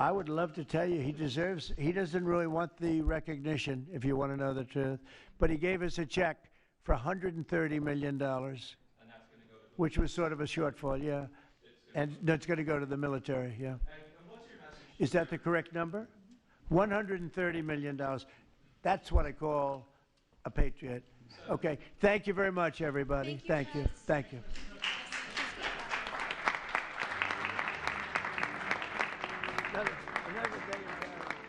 I would love to tell you he doesn't really want the recognition, if you want to know the truth, but he gave us a check for $130 million, which was sort of a shortfall, yeah. And that's going to go to the military, yeah. Is that the correct number? $130 million. That's what I call a patriot. Okay, thank you very much, everybody. Thank you. Thank you. Another day in Paris.